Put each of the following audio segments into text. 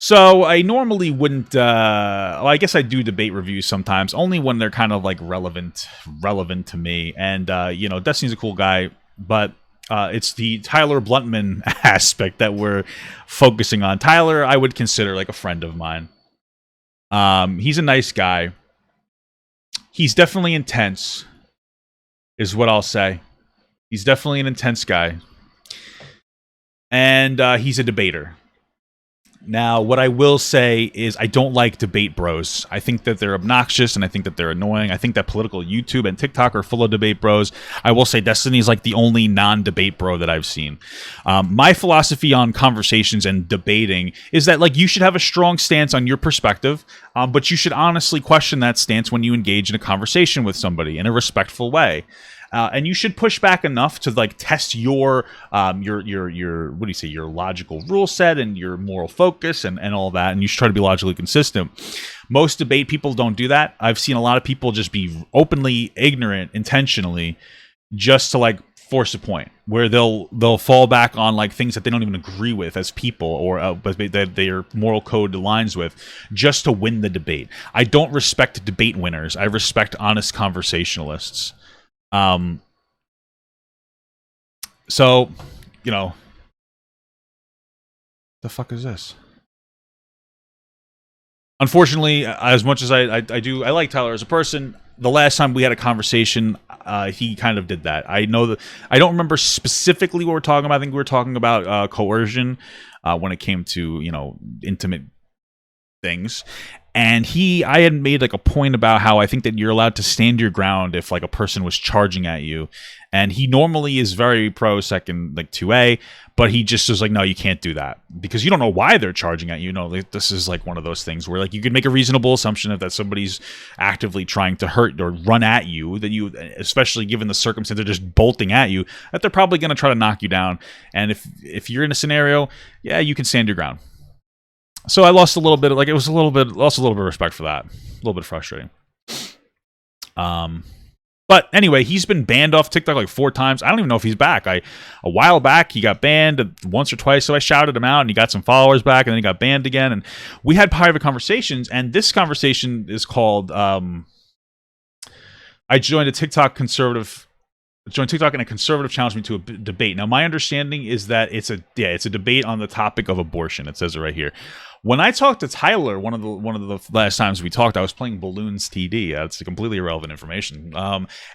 So I normally wouldn't. Well, I guess I do debate reviews sometimes, only when they're kind of like relevant to me. And Destiny's a cool guy, but it's the Tyler Bluntman aspect that we're focusing on. Tyler, I would consider like a friend of mine. He's a nice guy. He's definitely intense, is what I'll say. He's definitely an intense guy, and he's a debater. Now, what I will say is I don't like debate bros. I think that they're obnoxious and I think that they're annoying. I think that political YouTube and TikTok are full of debate bros. I will say Destiny's like the only non-debate bro that I've seen. My philosophy on conversations and debating is that like you should have a strong stance on your perspective, but you should honestly question that stance when you engage in a conversation with somebody in a respectful way. And you should push back enough to like test your what do you say, your logical rule set and your moral focus and all that, and you should try to be logically consistent. Most debate people don't do that. I've seen a lot of people just be openly ignorant intentionally just to like force a point, where they'll fall back on like things that they don't even agree with as people, or but that their moral code aligns with, just to win the debate. I don't respect debate winners. I respect honest conversationalists. So, the fuck is this? Unfortunately, as much as I like Tyler as a person, the last time we had a conversation, he kind of did that. I know that I don't remember specifically what we're talking about. I think we were talking about coercion when it came to intimate things. And I had made like a point about how I think that you're allowed to stand your ground if like a person was charging at you. And he normally is very pro second, like 2A, but he just was like, no, you can't do that because you don't know why they're charging at you. This is like one of those things where like you can make a reasonable assumption that somebody's actively trying to hurt or run at you, that you, especially given the circumstance, they're just bolting at you, that they're probably going to try to knock you down. And if you're in a scenario, yeah, you can stand your ground. So I lost a little bit of, lost a little bit of respect for that. A little bit frustrating. But anyway, he's been banned off TikTok like 4 times. I don't even know if he's back. A while back, he got banned once or twice, so I shouted him out, and he got some followers back, and then he got banned again. And we had private conversations, and this conversation is called, I joined a TikTok conservative... TikTok and a conservative challenged me to a debate. Now, my understanding is that it's a debate on the topic of abortion. It says it right here. When I talked to Tyler, one of the last times we talked, I was playing Balloons TD. That's completely irrelevant information.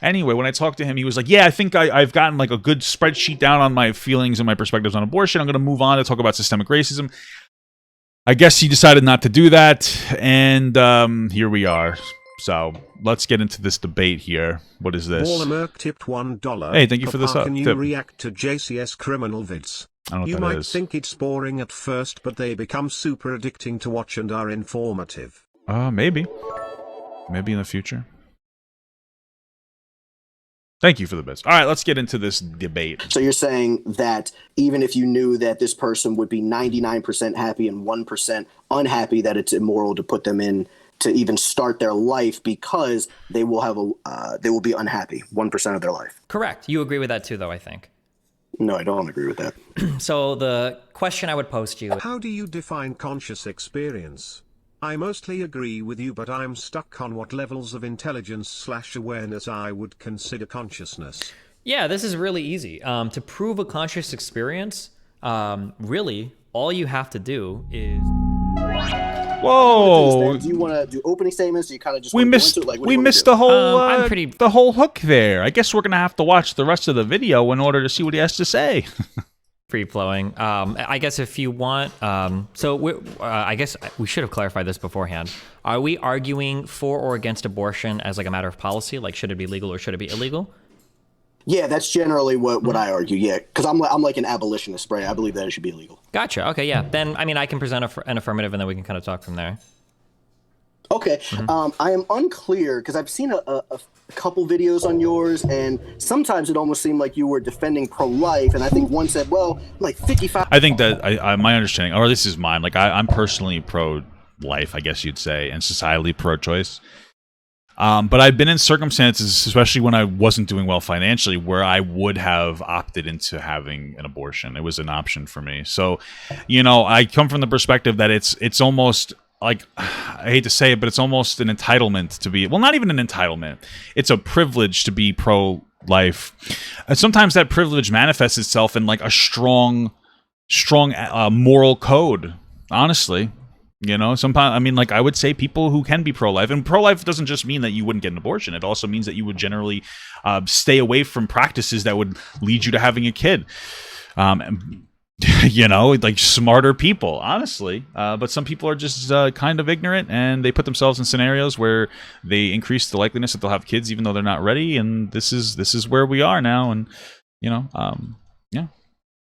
Anyway, when I talked to him, he was like, "Yeah, I think I've gotten like a good spreadsheet down on my feelings and my perspectives on abortion. I'm going to move on to talk about systemic racism." I guess he decided not to do that, and here we are. So let's get into this debate here. What is this? Wallermerk tipped $1. Hey, thank you for this up. Can you react to JCS criminal vids? I don't know you what might that is. think it's boring at first, but they become super addicting to watch and are informative. Maybe in the future. Thank you for the best. All right, let's get into this debate. So you're saying that even if you knew that this person would be 99% happy and 1% unhappy, that it's immoral to put them in to even start their life because they will be unhappy 1% of their life. Correct. You agree with that too, though, I think. No, I don't agree with that. So the question I would pose to you... How do you define conscious experience? I mostly agree with you, but I'm stuck on what levels of intelligence/awareness I would consider consciousness. Yeah, this is really easy. To prove a conscious experience, really, all you have to do is... Whoa! Do you want to do opening statements? Do you kind of just we missed the whole hook there. I guess we're gonna have to watch the rest of the video in order to see what he has to say. Free flowing. I guess if you want, I guess we should have clarified this beforehand. Are we arguing for or against abortion as like a matter of policy? Like, should it be legal or should it be illegal? Yeah, that's generally what I argue. Yeah, because I'm like an abolitionist, right? I believe that it should be illegal. Gotcha. Okay, yeah. Then I mean, I can present an affirmative, and then we can kind of talk from there. Okay. I am unclear because I've seen a couple videos on yours, and sometimes it almost seemed like you were defending pro-life, and I think one said, well, like 55... I think that my understanding, or this is mine, like I'm personally pro-life, I guess you'd say, and societally pro-choice. But I've been in circumstances, especially when I wasn't doing well financially, where I would have opted into having an abortion. It was an option for me. So, I come from the perspective that it's almost like, I hate to say it, but it's almost an entitlement to be, well, not even an entitlement. It's a privilege to be pro-life. And sometimes that privilege manifests itself in like a strong moral code, honestly. Sometimes, I mean, like, I would say people who can be pro-life, and pro-life doesn't just mean that you wouldn't get an abortion. It also means that you would generally stay away from practices that would lead you to having a kid. Like smarter people, honestly. But some people are just kind of ignorant, and they put themselves in scenarios where they increase the likeliness that they'll have kids even though they're not ready. And this is where we are now. And, yeah.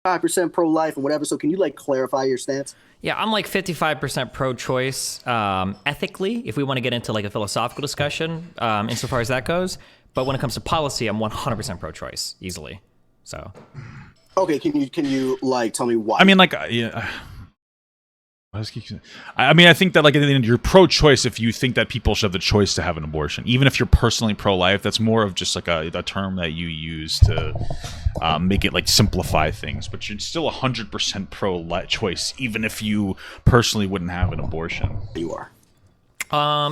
5% pro-life and whatever. So can you like clarify your stance? Yeah, I'm like 55% pro-choice ethically, if we want to get into like a philosophical discussion, insofar as that goes. But when it comes to policy, I'm 100% pro-choice, easily. So. Okay, can you like tell me why? I mean, like, yeah. I mean, I think that, like, at the end, you're pro-choice if you think that people should have the choice to have an abortion. Even if you're personally pro-life, that's more of just like a term that you use to make it like simplify things. But you're still 100% pro-choice, even if you personally wouldn't have an abortion. You are.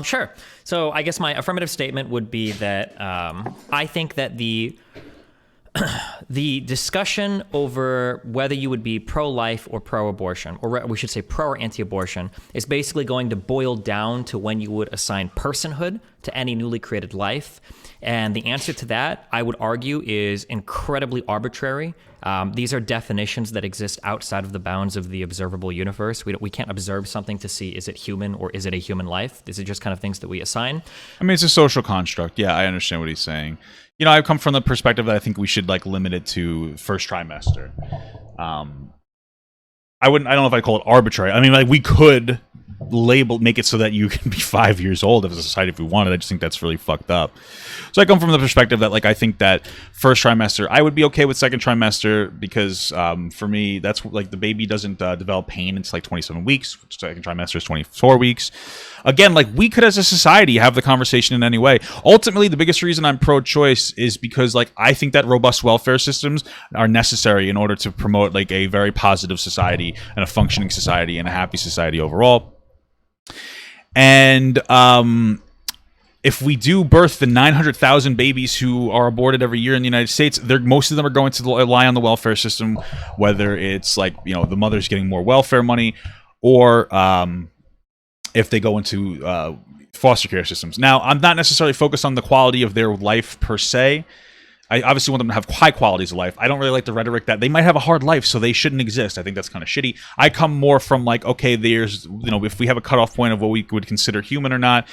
Sure. So I guess my affirmative statement would be that I think that the discussion over whether you would be pro-life or pro-abortion, or we should say pro or anti-abortion, is basically going to boil down to when you would assign personhood to any newly created life. And the answer to that, I would argue, is incredibly arbitrary. These are definitions that exist outside of the bounds of the observable universe. We can't observe something to see, is it human or is it a human life? These are just kind of things that we assign. I mean, it's a social construct. Yeah, I understand what he's saying. I've come from the perspective that I think we should like limit it to first trimester. I don't know if I call it arbitrary. I mean, like, we could make it so that you can be 5 years old as a society if we wanted. I just think that's really fucked up. So I come from the perspective that, like, I think that first trimester, I would be okay with second trimester because for me, that's like the baby doesn't develop pain until like 27 weeks. Second trimester is 24 weeks. Again, like, we could as a society have the conversation in any way. Ultimately, the biggest reason I'm pro-choice is because, like, I think that robust welfare systems are necessary in order to promote like a very positive society and a functioning society and a happy society overall. And if we do birth the 900,000 babies who are aborted every year in the United States, most of them are going to rely on the welfare system, whether it's like, the mother's getting more welfare money, or if they go into foster care systems. Now, I'm not necessarily focused on the quality of their life per se. I obviously want them to have high qualities of life. I don't really like the rhetoric that they might have a hard life, so they shouldn't exist. I think that's kind of shitty. I come more from like, okay, there's, if we have a cutoff point of what we would consider human or not,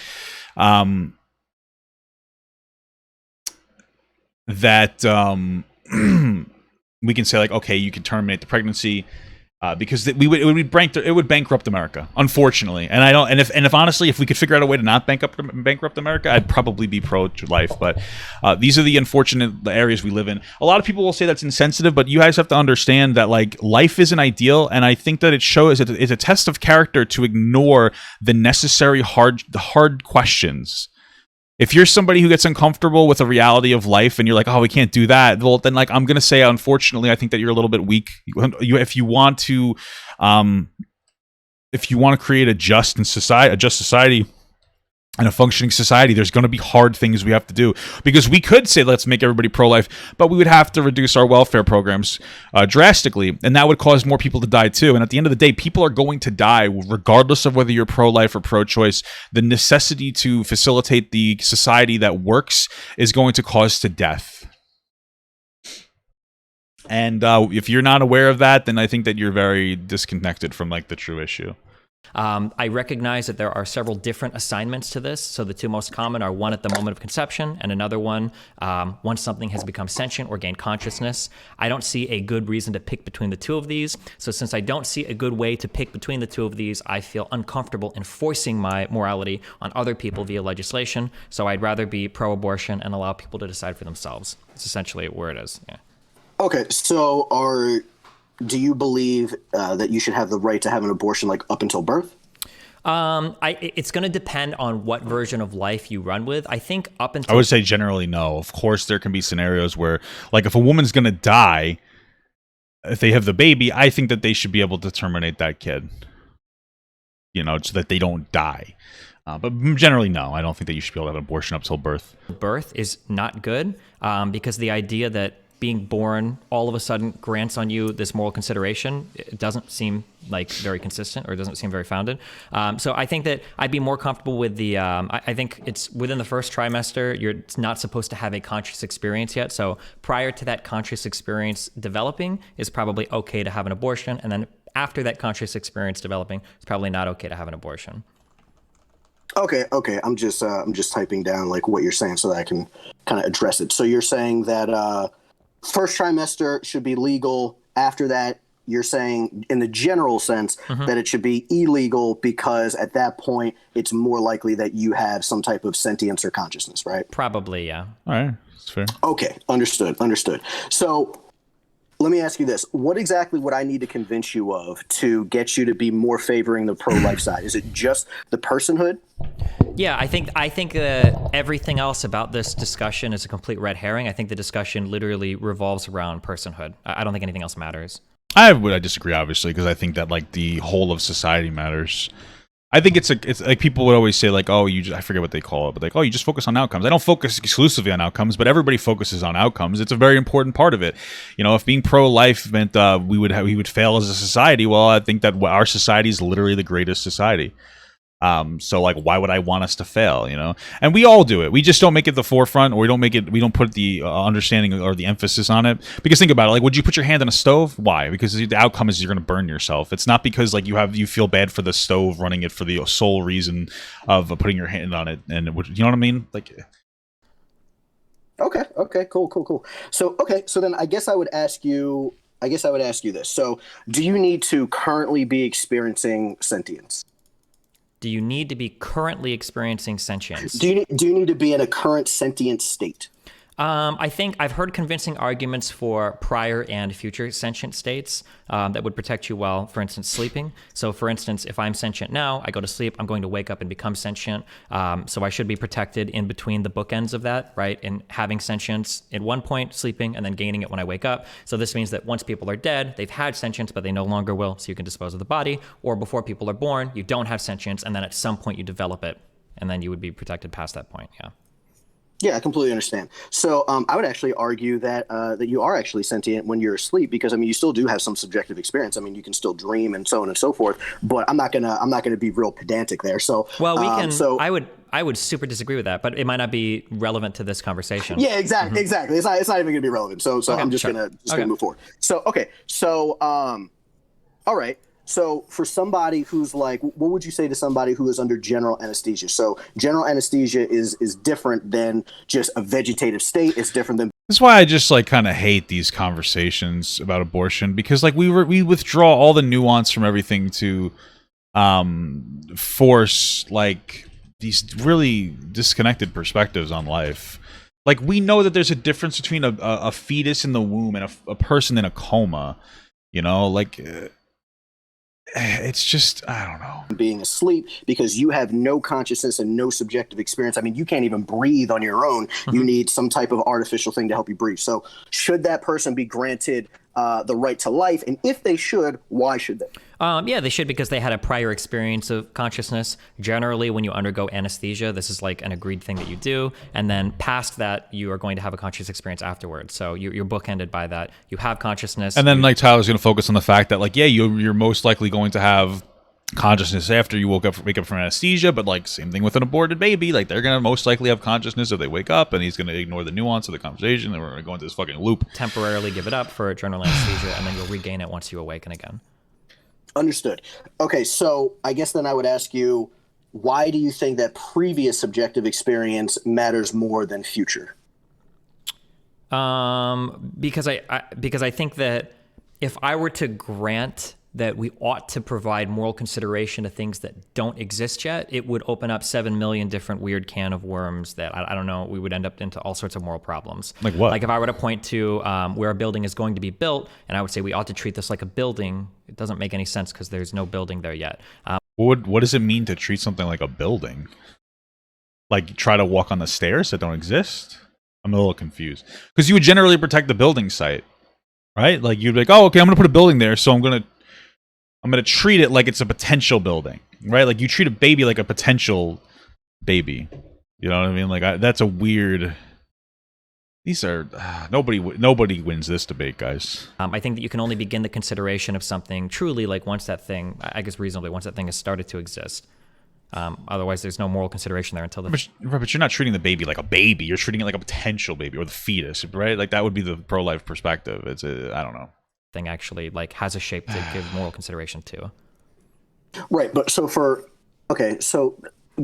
that we can say like, okay, you can terminate the pregnancy. Because it would bankrupt America, unfortunately. And I don't. And if honestly, if we could figure out a way to not bankrupt America, I'd probably be pro-life. But these are the unfortunate areas we live in. A lot of people will say that's insensitive, but you guys have to understand that like life isn't ideal, and I think that it shows it's a test of character to ignore the necessary hard questions. If you're somebody who gets uncomfortable with the reality of life and you're like, oh, we can't do that, well, then like I'm gonna say, unfortunately, I think that you're a little bit weak. If you want to create a just society and a functioning society, there's going to be hard things we have to do, because we could say let's make everybody pro-life, but we would have to reduce our welfare programs drastically, and that would cause more people to die too. And at the end of the day, people are going to die regardless of whether you're pro-life or pro-choice. The necessity to facilitate the society that works is going to cause to death. And if you're not aware of that, then I think that you're very disconnected from like the true issue. I recognize that there are several different assignments to this. So the two most common are one at the moment of conception, and another one once something has become sentient or gained consciousness. I don't see a good reason to pick between the two of these. So since I don't see a good way to pick between the two of these, I feel uncomfortable enforcing my morality on other people via legislation. So I'd rather be pro-abortion and allow people to decide for themselves. It's essentially where it is. Yeah. Okay, so do you believe that you should have the right to have an abortion like up until birth? It's going to depend on what version of life you run with. I think up I until would say generally no. Of course, there can be scenarios where, like, if a woman's going to die, if they have the baby, I think that they should be able to terminate that kid, so that they don't die. But generally, no. I don't think that you should be able to have an abortion up till birth. birth is not good, because the idea that being born all of a sudden grants on you this moral consideration, it doesn't seem like very consistent, or it doesn't seem very founded. So I think that I'd be more comfortable with the, I think it's within the first trimester, you're not supposed to have a conscious experience yet. So prior to that conscious experience developing, it's probably okay to have an abortion. And then after that conscious experience developing, it's probably not okay to have an abortion. Okay. I'm just typing down like what you're saying so that I can kind of address it. So you're saying that first trimester should be legal. After that, you're saying in the general sense that it should be illegal because at that point it's more likely that you have some type of sentience or consciousness, right? Probably, yeah. All right, that's fair. Okay, understood. So let me ask you this. What exactly would I need to convince you of to get you to be more favoring the pro-life side? Is it just the personhood? Yeah, I think everything else about this discussion is a complete red herring. I think the discussion literally revolves around personhood. I don't think anything else matters. I disagree, obviously, because I think that, like, the whole of society matters. I think it's like people would always say, like, oh, I forget what they call it, but like, oh, you just focus on outcomes. I don't focus exclusively on outcomes, but everybody focuses on outcomes. It's a very important part of it. If being pro-life meant we would fail as a society, well, I think that our society is literally the greatest society. So, like, why would I want us to fail? And we all do it. We just don't make it the forefront, or we don't put the understanding or the emphasis on it. Because think about it, like, would you put your hand on a stove? Why? Because the outcome is you're going to burn yourself. It's not because, like, you feel bad for the stove running it for the sole reason of putting your hand on it. And you know what I mean? Like, Okay, cool. So then I guess I would ask you this. So, do you need to currently be experiencing sentience? Do you need to be currently experiencing sentience? Do you need to be in a current sentient state? I think I've heard convincing arguments for prior and future sentient states that would protect you while, for instance, sleeping. So, for instance, if I'm sentient now, I go to sleep, I'm going to wake up and become sentient. So I should be protected in between the bookends of that, right? And having sentience at one point, sleeping, and then gaining it when I wake up. So this means that once people are dead, they've had sentience, but they no longer will, so you can dispose of the body. Or before people are born, you don't have sentience, and then at some point you develop it, and then you would be protected past that point, yeah. Yeah, I completely understand. So I would actually argue that that you are actually sentient when you're asleep, because I mean you still do have some subjective experience. I mean you can still dream and so on and so forth. But I'm not gonna be real pedantic there. So well, we can. I would super disagree with that, but it might not be relevant to this conversation. Yeah, exactly. It's not even gonna be relevant. So okay, I'm just gonna move forward. So all right. So for somebody who's like, what would you say to somebody who is under general anesthesia? So general anesthesia is different than just a vegetative state. It's different than. That's why I just like kind of hate these conversations about abortion, because like we withdraw all the nuance from everything to force like these really disconnected perspectives on life. Like we know that there's a difference between a fetus in the womb and a person in a coma. It's just, I don't know. Being asleep because you have no consciousness and no subjective experience. I mean, you can't even breathe on your own. You need some type of artificial thing to help you breathe. So should that person be granted the right to life? And if they should, why should they? Yeah, they should, because they had a prior experience of consciousness. Generally, when you undergo anesthesia, this is like an agreed thing that you do. And then past that, you are going to have a conscious experience afterwards. So you're bookended by that. You have consciousness. And then like Tyler's going to focus on the fact that like, yeah, you're most likely going to have consciousness after you wake up from anesthesia, but like same thing with an aborted baby. Like they're going to most likely have consciousness if they wake up, and he's going to ignore the nuance of the conversation, and we're going to go into this fucking loop. Temporarily give it up for general anesthesia, and then you'll regain it once you awaken again. Understood. Okay, so I guess then I would ask you, why do you think that previous subjective experience matters more than future? Because I think that if I were to grant that we ought to provide moral consideration to things that don't exist yet, it would open up 7 million different weird can of worms that, I don't know, we would end up into all sorts of moral problems. Like what? Like if I were to point to where a building is going to be built, and I would say we ought to treat this like a building, it doesn't make any sense because there's no building there yet. What does it mean to treat something like a building? Like try to walk on the stairs that don't exist? I'm a little confused. Because you would generally protect the building site, right? Like you'd be like, oh, okay, I'm gonna put a building there, so I'm gonna treat it like it's a potential building, right? Like you treat a baby like a potential baby. You know what I mean? Like that's a weird. These are nobody wins this debate, guys. I think that you can only begin the consideration of something truly like once that thing, I guess reasonably, once that thing has started to exist. Otherwise, there's no moral consideration there until the But you're not treating the baby like a baby. You're treating it like a potential baby or the fetus, right? Like that would be the pro-life perspective. I don't know. thing actually like has a shape to give moral consideration to. Right, but so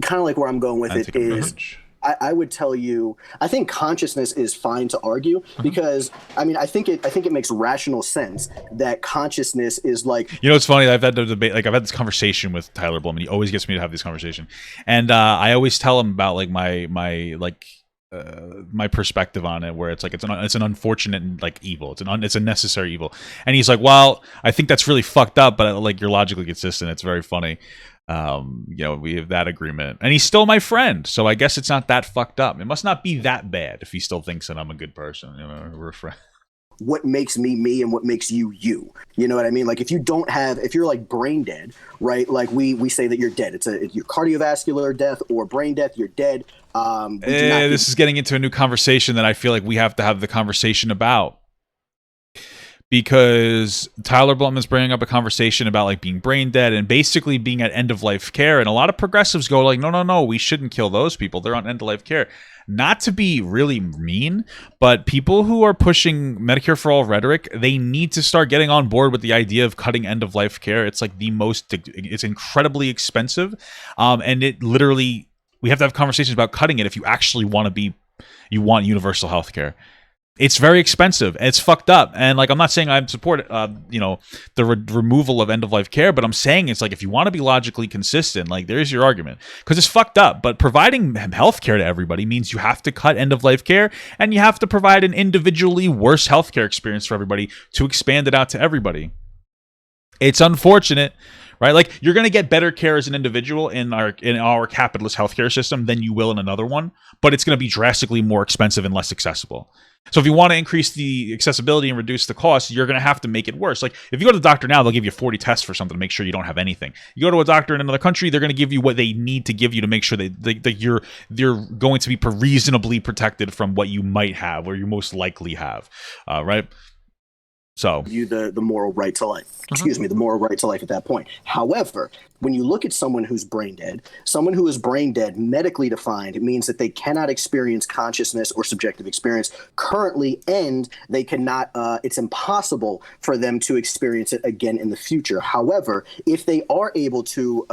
kind of like where I'm going with it is. I would tell you, I think consciousness is fine to argue because I mean I think it makes rational sense that consciousness is like, you know, it's funny. I've had the debate, like I've had this conversation with Tyler Bluntman. He always gets me to have this conversation, and I always tell him about like my perspective on it, where it's like it's an unfortunate like evil. It's a necessary evil, and he's like, well, I think that's really fucked up, but like you're logically consistent. It's very funny. You know, we have that agreement, and he's still my friend, so I guess it's not that fucked up. It must not be that bad if he still thinks that I'm a good person. You know, we're friends. What makes me me and what makes you you? You know what I mean? Like if you're like brain dead, right? Like we say that you're dead. It's your cardiovascular death or brain death. You're dead. This is getting into a new conversation that I feel like we have to have the conversation about. Because Tyler Bluntman's bringing up a conversation about like being brain dead and basically being at end of life care, and a lot of progressives go like, no, we shouldn't kill those people. They're on end of life care. Not to be really mean, but people who are pushing Medicare for all rhetoric, they need to start getting on board with the idea of cutting end of life care. It's like it's incredibly expensive, and it literally we have to have conversations about cutting it if you actually want universal health care. It's very expensive. And it's fucked up. And like, I'm not saying I support, the removal of end of life care, but I'm saying it's like, if you want to be logically consistent, like there's your argument, because it's fucked up. But providing health care to everybody means you have to cut end of life care, and you have to provide an individually worse healthcare experience for everybody to expand it out to everybody. It's unfortunate, right? Like you're going to get better care as an individual in our capitalist healthcare system than you will in another one, but it's going to be drastically more expensive and less accessible. So if you want to increase the accessibility and reduce the cost, you're going to have to make it worse. Like if you go to the doctor now, they'll give you 40 tests for something to make sure you don't have anything. You go to a doctor in another country, they're going to give you what they need to give you to make sure that you're going to be reasonably protected from what you might have or you most likely have, right? So the moral right to life. Excuse me, the moral right to life at that point. However, when you look at someone who's brain dead, someone who is brain dead, medically defined, it means that they cannot experience consciousness or subjective experience currently, and they cannot. It's impossible for them to experience it again in the future. However, if they are able to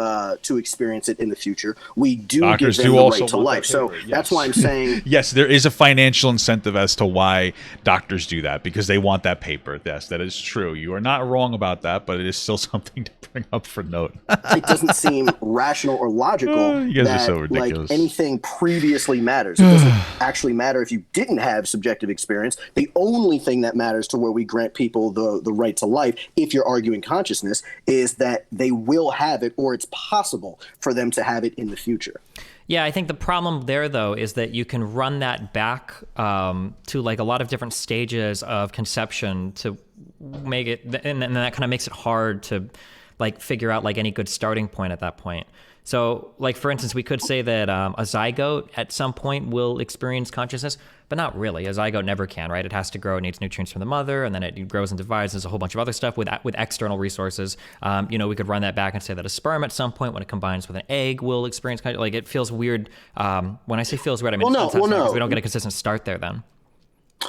experience it in the future, we do doctors give them the right to life. So yes. That's why I'm saying yes, there is a financial incentive as to why doctors do that, because they want that paper. Yes, that is true. You are not wrong about that, but it is still something to bring up for note. It doesn't seem rational or logical you guys that are so ridiculous. Like anything previously matters. It doesn't actually matter if you didn't have subjective experience. The only thing that matters to where we grant people the right to life, if you're arguing consciousness, is that they will have it, or it's possible for them to have it in the future. Yeah, I think the problem there, though, is that you can run that back to like a lot of different stages of conception to make it, and that kind of makes it hard to like figure out like any good starting point at that point. So like, for instance, we could say that a zygote at some point will experience consciousness, but not really. A zygote never can, right? It has to grow, it needs nutrients from the mother, and then it grows and divides. There's a whole bunch of other stuff with external resources. We could run that back and say that a sperm at some point, when it combines with an egg, will experience consciousness. Like it feels weird. When I say feels weird, I mean because we don't get a consistent start there then.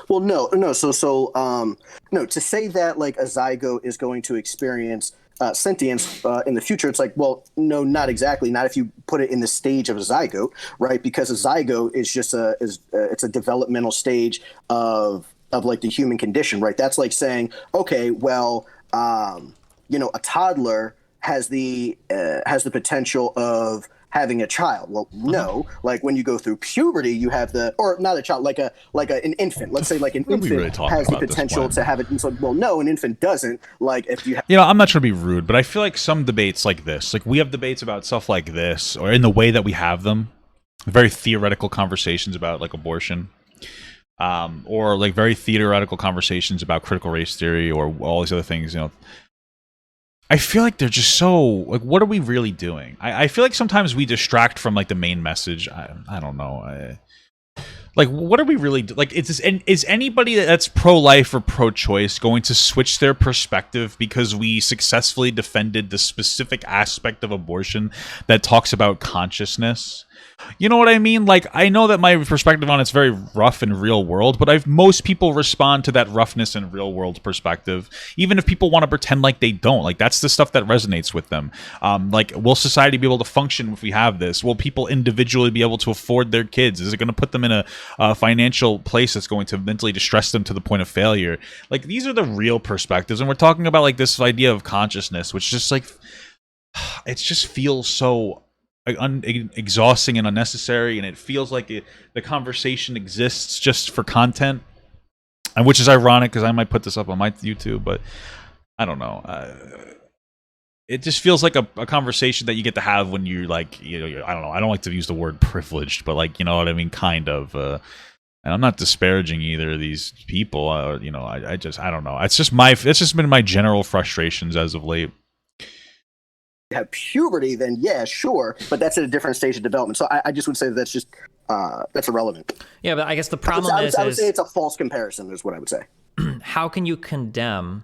Well, no. No, to say that like a zygote is going to experience sentience in the future, it's like, well, no, not exactly. Not if you put it in the stage of a zygote, right? Because a zygote is just it's a developmental stage of like the human condition, right? That's like saying, okay, well, a toddler has the potential of having a child. Well, no. Like when you go through puberty, you have or not a child, like an infant. Let's say like an infant really has the potential to have it. It's like, well, no, an infant doesn't. Like if you, I'm not trying to be rude, but I feel like some debates like this, like we have debates about stuff like this, or in the way that we have them, very theoretical conversations about like abortion. Or like very theoretical conversations about critical race theory or all these other things, I feel like they're just so like, what are we really doing? I feel like sometimes we distract from like the main message. I don't know. Like, what are we really like? Is anybody that's pro-life or pro-choice going to switch their perspective because we successfully defended the specific aspect of abortion that talks about consciousness? You know what I mean? Like, I know that my perspective on it's very rough and real world, but most people respond to that roughness and real world perspective, even if people want to pretend like they don't. Like, that's the stuff that resonates with them. Like, will society be able to function if we have this? Will people individually be able to afford their kids? Is it going to put them in a financial place that's going to mentally distress them to the point of failure? Like, these are the real perspectives, and we're talking about like this idea of consciousness, which just like it just feels so exhausting and unnecessary, and it feels like the conversation exists just for content, and which is ironic because I might put this up on my YouTube, but I don't know. It just feels like a conversation that you get to have when you're like, I don't know. I don't like to use the word privileged, but like, you know what I mean, kind of. And I'm not disparaging either of these people. I don't know. It's just been my general frustrations as of late. have puberty, then yeah, sure, but that's at a different stage of development. So I just would say that's just that's irrelevant. Yeah, but I guess the problem I would say it's a false comparison, is what I would say. How can you condemn?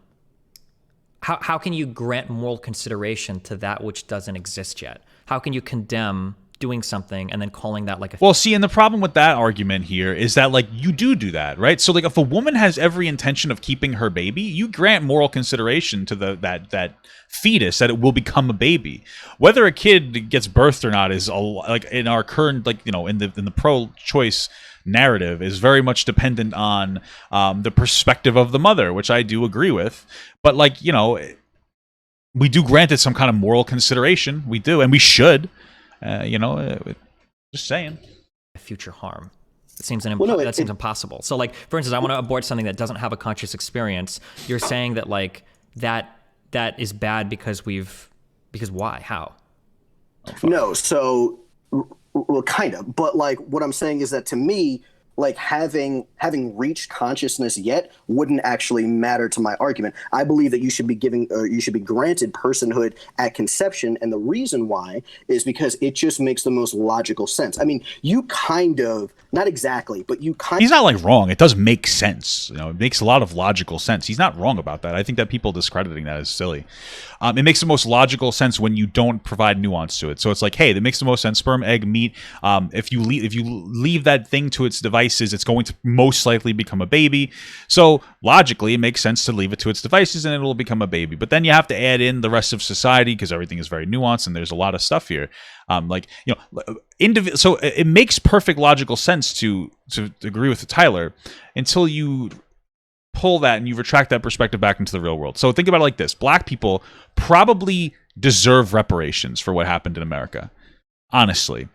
How can you grant moral consideration to that which doesn't exist yet? How can you condemn doing something and then calling that like a... Well, see, and the problem with that argument here is that like you do that, right? So like if a woman has every intention of keeping her baby, you grant moral consideration to that fetus that it will become a baby. Whether a kid gets birthed or not is like in our current in the pro-choice narrative is very much dependent on the perspective of the mother, which I do agree with. But like we do grant it some kind of moral consideration. We do, and we should. Just saying. Future harm. It seems that seems impossible. So, like, for instance, I want to abort something that doesn't have a conscious experience. You're saying that like that is bad because why? How? No, so well, kind of, but like what I'm saying is that to me, like having reached consciousness yet wouldn't actually matter to my argument. I believe that you should be granted personhood at conception, and the reason why is because it just makes the most logical sense. I mean, you kind of, not exactly, but you kind of... He's not like wrong. It does make sense. It makes a lot of logical sense. He's not wrong about that. I think that people discrediting that is silly. It makes the most logical sense when you don't provide nuance to it. So it's like, hey, that makes the most sense. Sperm, egg, meat. If you leave that thing to its devices, it's going to most likely become a baby. So logically, it makes sense to leave it to its devices and it will become a baby. But then you have to add in the rest of society because everything is very nuanced and there's a lot of stuff here. So it makes perfect logical sense to agree with Tyler until you pull that and you retract that perspective back into the real world. So think about it like this. Black people probably deserve reparations for what happened in America, honestly.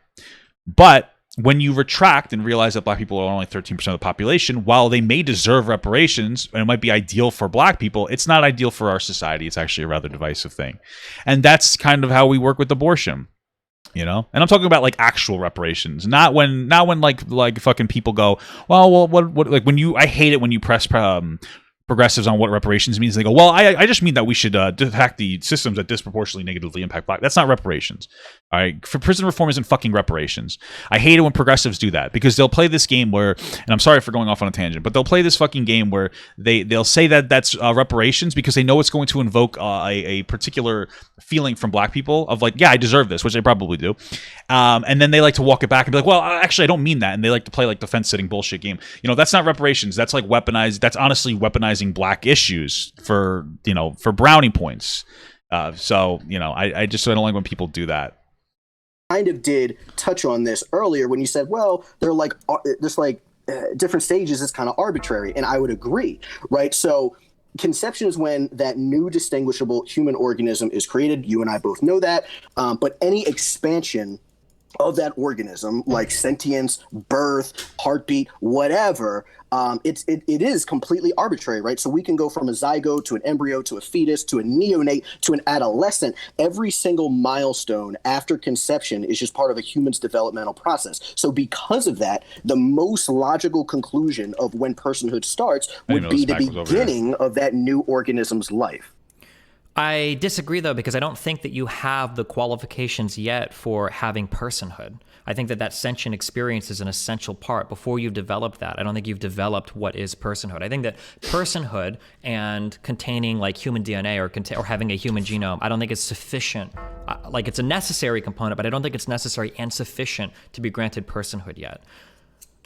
But when you retract and realize that black people are only 13% of the population, while they may deserve reparations and it might be ideal for black people, it's not ideal for our society. It's actually a rather divisive thing. And that's kind of how we work with abortion. And I'm talking about like actual reparations, not when like fucking people go, well, what like when I hate it when you press progressives on what reparations means. They go, well, I just mean that we should attack the systems that disproportionately negatively impact black. That's not reparations. All right, for prison reform isn't fucking reparations. I hate it when progressives do that because they'll play this game where, and I'm sorry for going off on a tangent, but they'll play this fucking game where they'll say that that's reparations because they know it's going to invoke a particular feeling from black people of like, yeah, I deserve this, which they probably do, and then they like to walk it back and be like, well, actually, I don't mean that, and they like to play like the fence-sitting bullshit game. That's not reparations. That's like weaponized. That's honestly weaponizing black issues for brownie points. I don't like when people do that. Kind of did touch on this earlier when you said, well, they're like just like different stages is kind of arbitrary, and I would agree, right? So conception is when that new distinguishable human organism is created. You and I both know that, but any expansion of that organism, like sentience, birth, heartbeat, whatever, it is completely arbitrary, right? So we can go from a zygote to an embryo to a fetus to a neonate to an adolescent. Every single milestone after conception is just part of a human's developmental process. So because of that, the most logical conclusion of when personhood starts would be the beginning of that new organism's life. I disagree, though, because I don't think that you have the qualifications yet for having personhood. I think that sentient experience is an essential part. Before you've developed that, I don't think you've developed what is personhood. I think that personhood and containing like human DNA or having a human genome, I don't think it's sufficient. Like it's a necessary component, but I don't think it's necessary and sufficient to be granted personhood yet.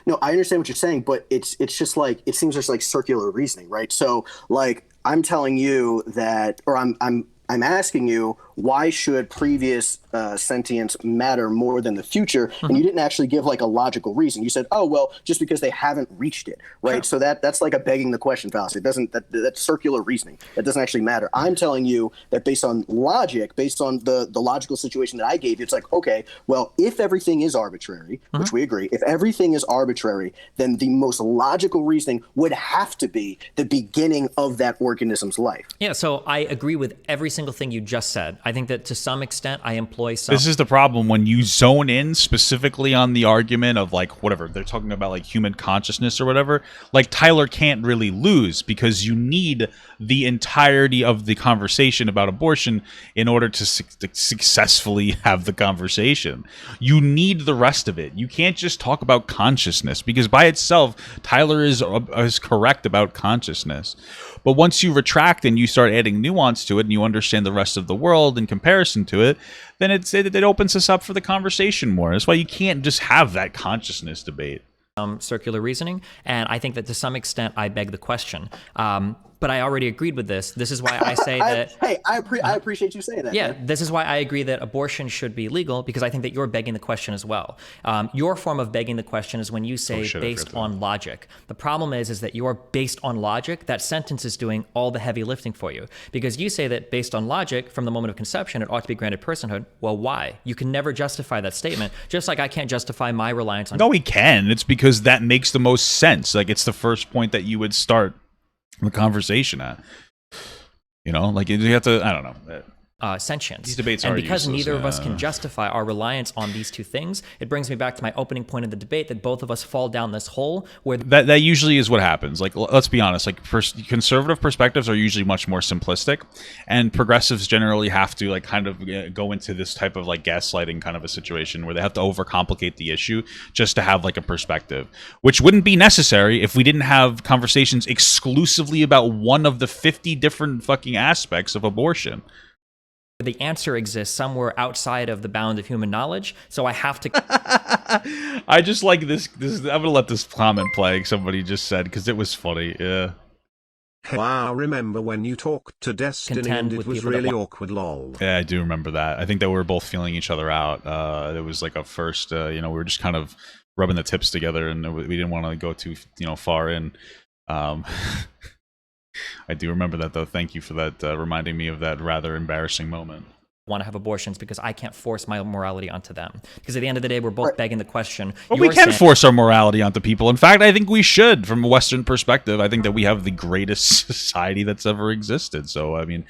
No, I understand what you're saying, but it's just like, it seems just like circular reasoning, right? So like I'm telling you that, or I'm asking you, why should previous sentience matter more than the future? And you didn't actually give like a logical reason. You said, oh, well, just because they haven't reached it, right? Sure. So that's like a begging the question fallacy. It doesn't, that's circular reasoning. That doesn't actually matter. I'm telling you that based on logic, based on the logical situation that I gave you, it's like, okay, well, if everything is arbitrary, which we agree, if everything is arbitrary, then the most logical reasoning would have to be the beginning of that organism's life. Yeah, so I agree with every single thing you just said. I think that to some extent I employ some... This is the problem when you zone in specifically on the argument of like whatever, they're talking about like human consciousness or whatever, like Tyler can't really lose because you need the entirety of the conversation about abortion in order to successfully have the conversation. You need the rest of it. You can't just talk about consciousness because by itself, Tyler is correct about consciousness. But once you retract and you start adding nuance to it and you understand the rest of the world in comparison to it, then it opens us up for the conversation more. That's why you can't just have that consciousness debate. Circular reasoning, and I think that to some extent I beg the question. But I already agreed with this. This is why I say that... I appreciate you saying that. Yeah, man. This is why I agree that abortion should be legal, because I think that you're begging the question as well. Your form of begging the question is when you say based on logic. The problem is that you're based on logic. That sentence is doing all the heavy lifting for you. Because you say that based on logic, from the moment of conception, it ought to be granted personhood. Well, why? You can never justify that statement, just like I can't justify my reliance on... No, we can. It's because that makes the most sense. Like, it's the first point that you would start the conversation at, you know, like you have to, I don't know. Sentience. These debates and are because useless, neither of us can justify our reliance on these two things, it brings me back to my opening point of the debate that both of us fall down this hole where that usually is what happens. Like, let's be honest, like conservative perspectives are usually much more simplistic, and progressives generally have to like kind of go into this type of like gaslighting kind of a situation where they have to overcomplicate the issue just to have like a perspective, which wouldn't be necessary if we didn't have conversations exclusively about one of the 50 different fucking aspects of abortion. The answer exists somewhere outside of the bound of human knowledge, so I have to... I just like this I'm gonna let this comment play, somebody just said, because it was funny. Yeah. Wow, remember when you talked to Destiny and it was really awkward, lol. Yeah, I do remember that. I think that we were both feeling each other out. It was like a first, we were just kind of rubbing the tips together, and we didn't want to go too, far in. I do remember that, though. Thank you for that, reminding me of that rather embarrassing moment. Want to have abortions because I can't force my morality onto them. Because at the end of the day, we're both begging the question. But we can force our morality onto people. In fact, I think we should, from a Western perspective. I think that we have the greatest society that's ever existed. So, I mean,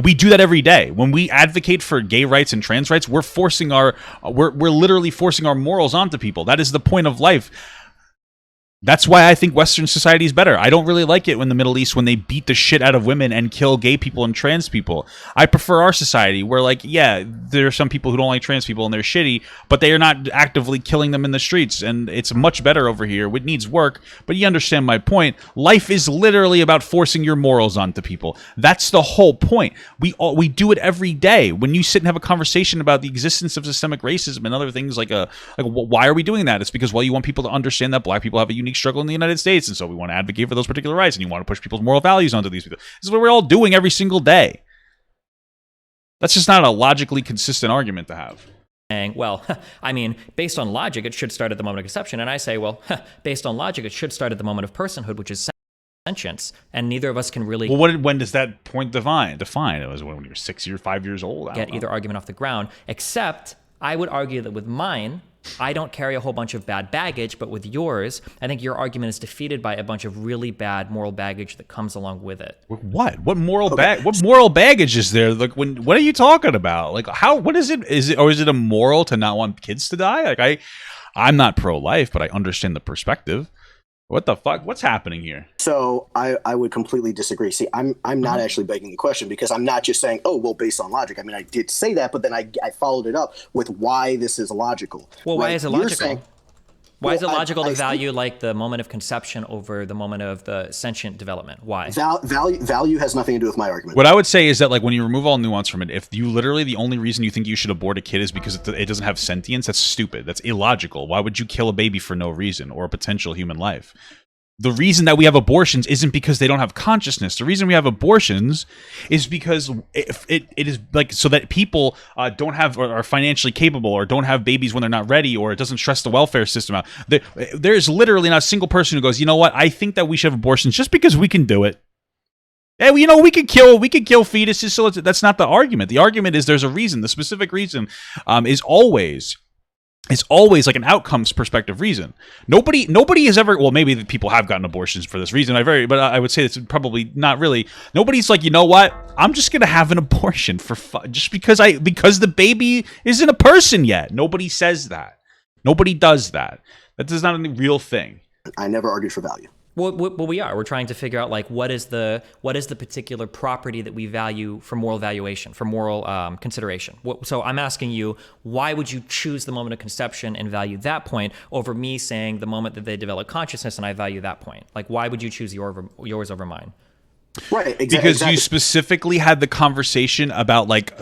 we do that every day. When we advocate for gay rights and trans rights, we're literally forcing our morals onto people. That is the point of life. That's why I think Western society is better. I don't really like it when the Middle East, when they beat the shit out of women and kill gay people and trans people. I prefer our society where, like, yeah, there are some people who don't like trans people and they're shitty, but they are not actively killing them in the streets. And it's much better over here. It needs work, but you understand my point. Life is literally about forcing your morals onto people. That's the whole point. We do it every day. When you sit and have a conversation about the existence of systemic racism and other things like why are we doing that? It's because, well, you want people to understand that black people have a unique struggle in the United States, and so we want to advocate for those particular rights, and you want to push people's moral values onto these people. This is what we're all doing every single day. That's just not a logically consistent argument to have. Well, I mean, based on logic, it should start at the moment of conception, and I say, well, based on logic, it should start at the moment of personhood, which is sentience, and neither of us can really... Well, when does that point define? It was when you were 5 years old? Get either argument off the ground, except... I would argue that with mine, I don't carry a whole bunch of bad baggage, but with yours, I think your argument is defeated by a bunch of really bad moral baggage that comes along with it. What? What moral baggage is there? Like, what are you talking about? Like, how? What is it? Is it immoral to not want kids to die? Like, I'm not pro-life, but I understand the perspective. What the fuck? What's happening here? So I would completely disagree. See, I'm not actually begging the question, because I'm not just saying, oh, well, based on logic. I mean, I did say that, but then I followed it up with why this is logical. Well, right? why is it You're logical? saying, Why is it well, logical to value like the moment of conception over the moment of the sentient development? Why? value has nothing to do with my argument. What I would say is that, like, when you remove all nuance from it, if you literally the only reason you think you should abort a kid is because it doesn't have sentience, that's stupid. That's illogical. Why would you kill a baby for no reason, or a potential human life? The reason that we have abortions isn't because they don't have consciousness. The reason we have abortions is because it is like so that people don't have or are financially capable or don't have babies when they're not ready, or it doesn't stress the welfare system out. There's literally not a single person who goes, you know what, I think that we should have abortions just because we can do it. And you know, we could kill fetuses. So that's not the argument. The argument is there's a reason. The specific reason is always like an outcomes perspective reason. Nobody has ever, well, maybe the people have gotten abortions for this reason. But I would say it's probably not really. Nobody's like, you know what? I'm just gonna have an abortion for fun, just because the baby isn't a person yet. Nobody says that. Nobody does that. That is not a real thing. I never argued for value. Well, we are. We're trying to figure out like what is the particular property that we value for moral valuation, for moral consideration. So I'm asking you, why would you choose the moment of conception and value that point over me saying the moment that they develop consciousness and I value that point? Like, why would you choose yours over mine? Right, because you specifically had the conversation about like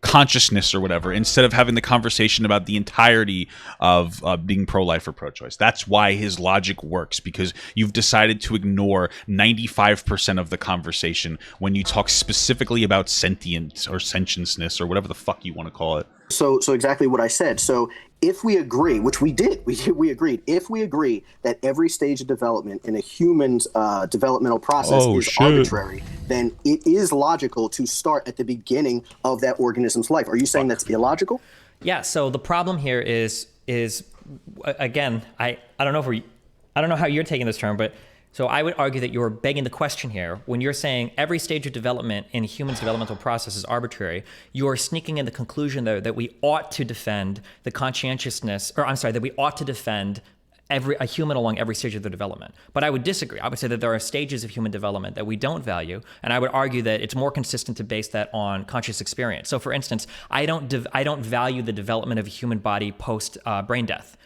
consciousness or whatever, instead of having the conversation about the entirety of being pro-life or pro-choice. That's why his logic works, because you've decided to ignore 95% of the conversation when you talk specifically about sentience or sentienceness or whatever the fuck you want to call it. So exactly what I said. So if we agree, which we did, we agreed. If we agree that every stage of development in a human's developmental process is arbitrary, then it is logical to start at the beginning of that organism's life. Are you saying that's illogical? Yeah. So the problem here is again, I don't know how you're taking this term, but. So I would argue that you're begging the question here. When you're saying every stage of development in a human's developmental process is arbitrary, you're sneaking in the conclusion there that we ought to defend the conscientiousness, that we ought to defend a human along every stage of their development. But I would disagree. I would say that there are stages of human development that we don't value, and I would argue that it's more consistent to base that on conscious experience. So for instance, I don't value the development of a human body post brain death.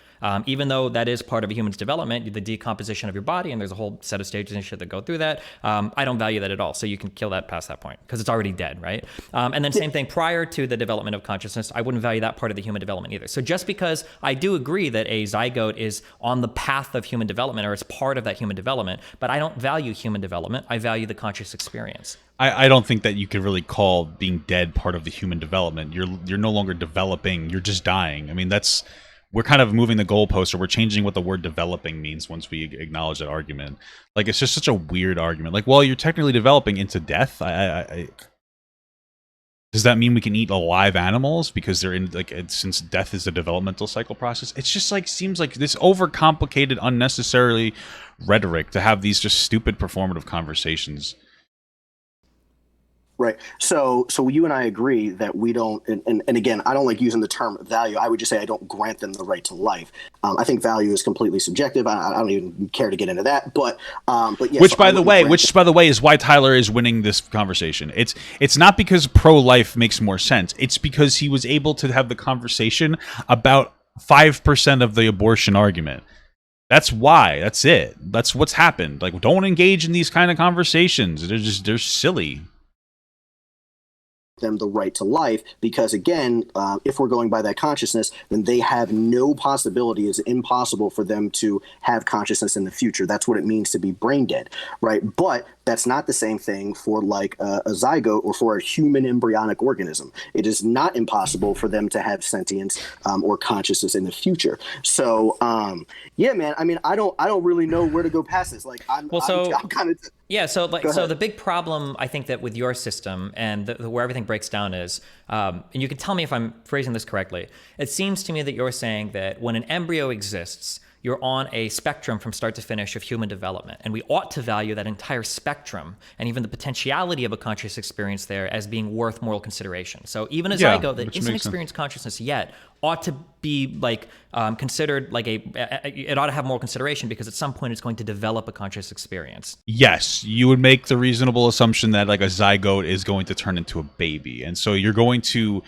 Even though that is part of a human's development, the decomposition of your body, and there's a whole set of stages and shit that go through that, I don't value that at all. So you can kill that past that point because it's already dead, right? And then same thing, prior to the development of consciousness, I wouldn't value that part of the human development either. So just because I do agree that a zygote is on the path of human development, or it's part of that human development, but I don't value human development, I value the conscious experience. I don't think that you could really call being dead part of the human development. You're no longer developing, you're just dying. I mean, we're kind of moving the goalpost, or we're changing what the word developing means once we acknowledge that argument. Like, it's just such a weird argument. Like, well, you're technically developing into death. Does that mean we can eat alive animals because they're in, like, since death is a developmental cycle process? It's just like, seems like this overcomplicated, unnecessarily rhetoric to have these just stupid performative conversations. Right. So you and I agree that we don't, and again, I don't like using the term value. I would just say I don't grant them the right to life. I think value is completely subjective. I don't even care to get into that. But yeah. Which, by the way, is why Tyler is winning this conversation. It's not because pro-life makes more sense. It's because he was able to have the conversation about 5% of the abortion argument. That's why. That's it. That's what's happened. Like, don't engage in these kind of conversations. They're silly. Them the right to life, because again, if we're going by that consciousness, then they have no possibility. It's impossible for them to have consciousness in the future. That's what it means to be brain dead, right? But That's not the same thing for like a zygote or for a human embryonic organism. It is not impossible for them to have sentience or consciousness in the future. So yeah, man. I mean, I don't really know where to go past this. Like I'm kind of yeah, so the big problem I think that with your system and where everything breaks down is, and you can tell me if I'm phrasing this correctly. It seems to me that you're saying that when an embryo exists, you're on a spectrum from start to finish of human development, and we ought to value that entire spectrum and even the potentiality of a conscious experience there as being worth moral consideration. So even a zygote that isn't experienced consciousness yet ought to be like considered like it ought to have moral consideration because at some point it's going to develop a conscious experience. Yes, you would make the reasonable assumption that like a zygote is going to turn into a baby, and so you're going to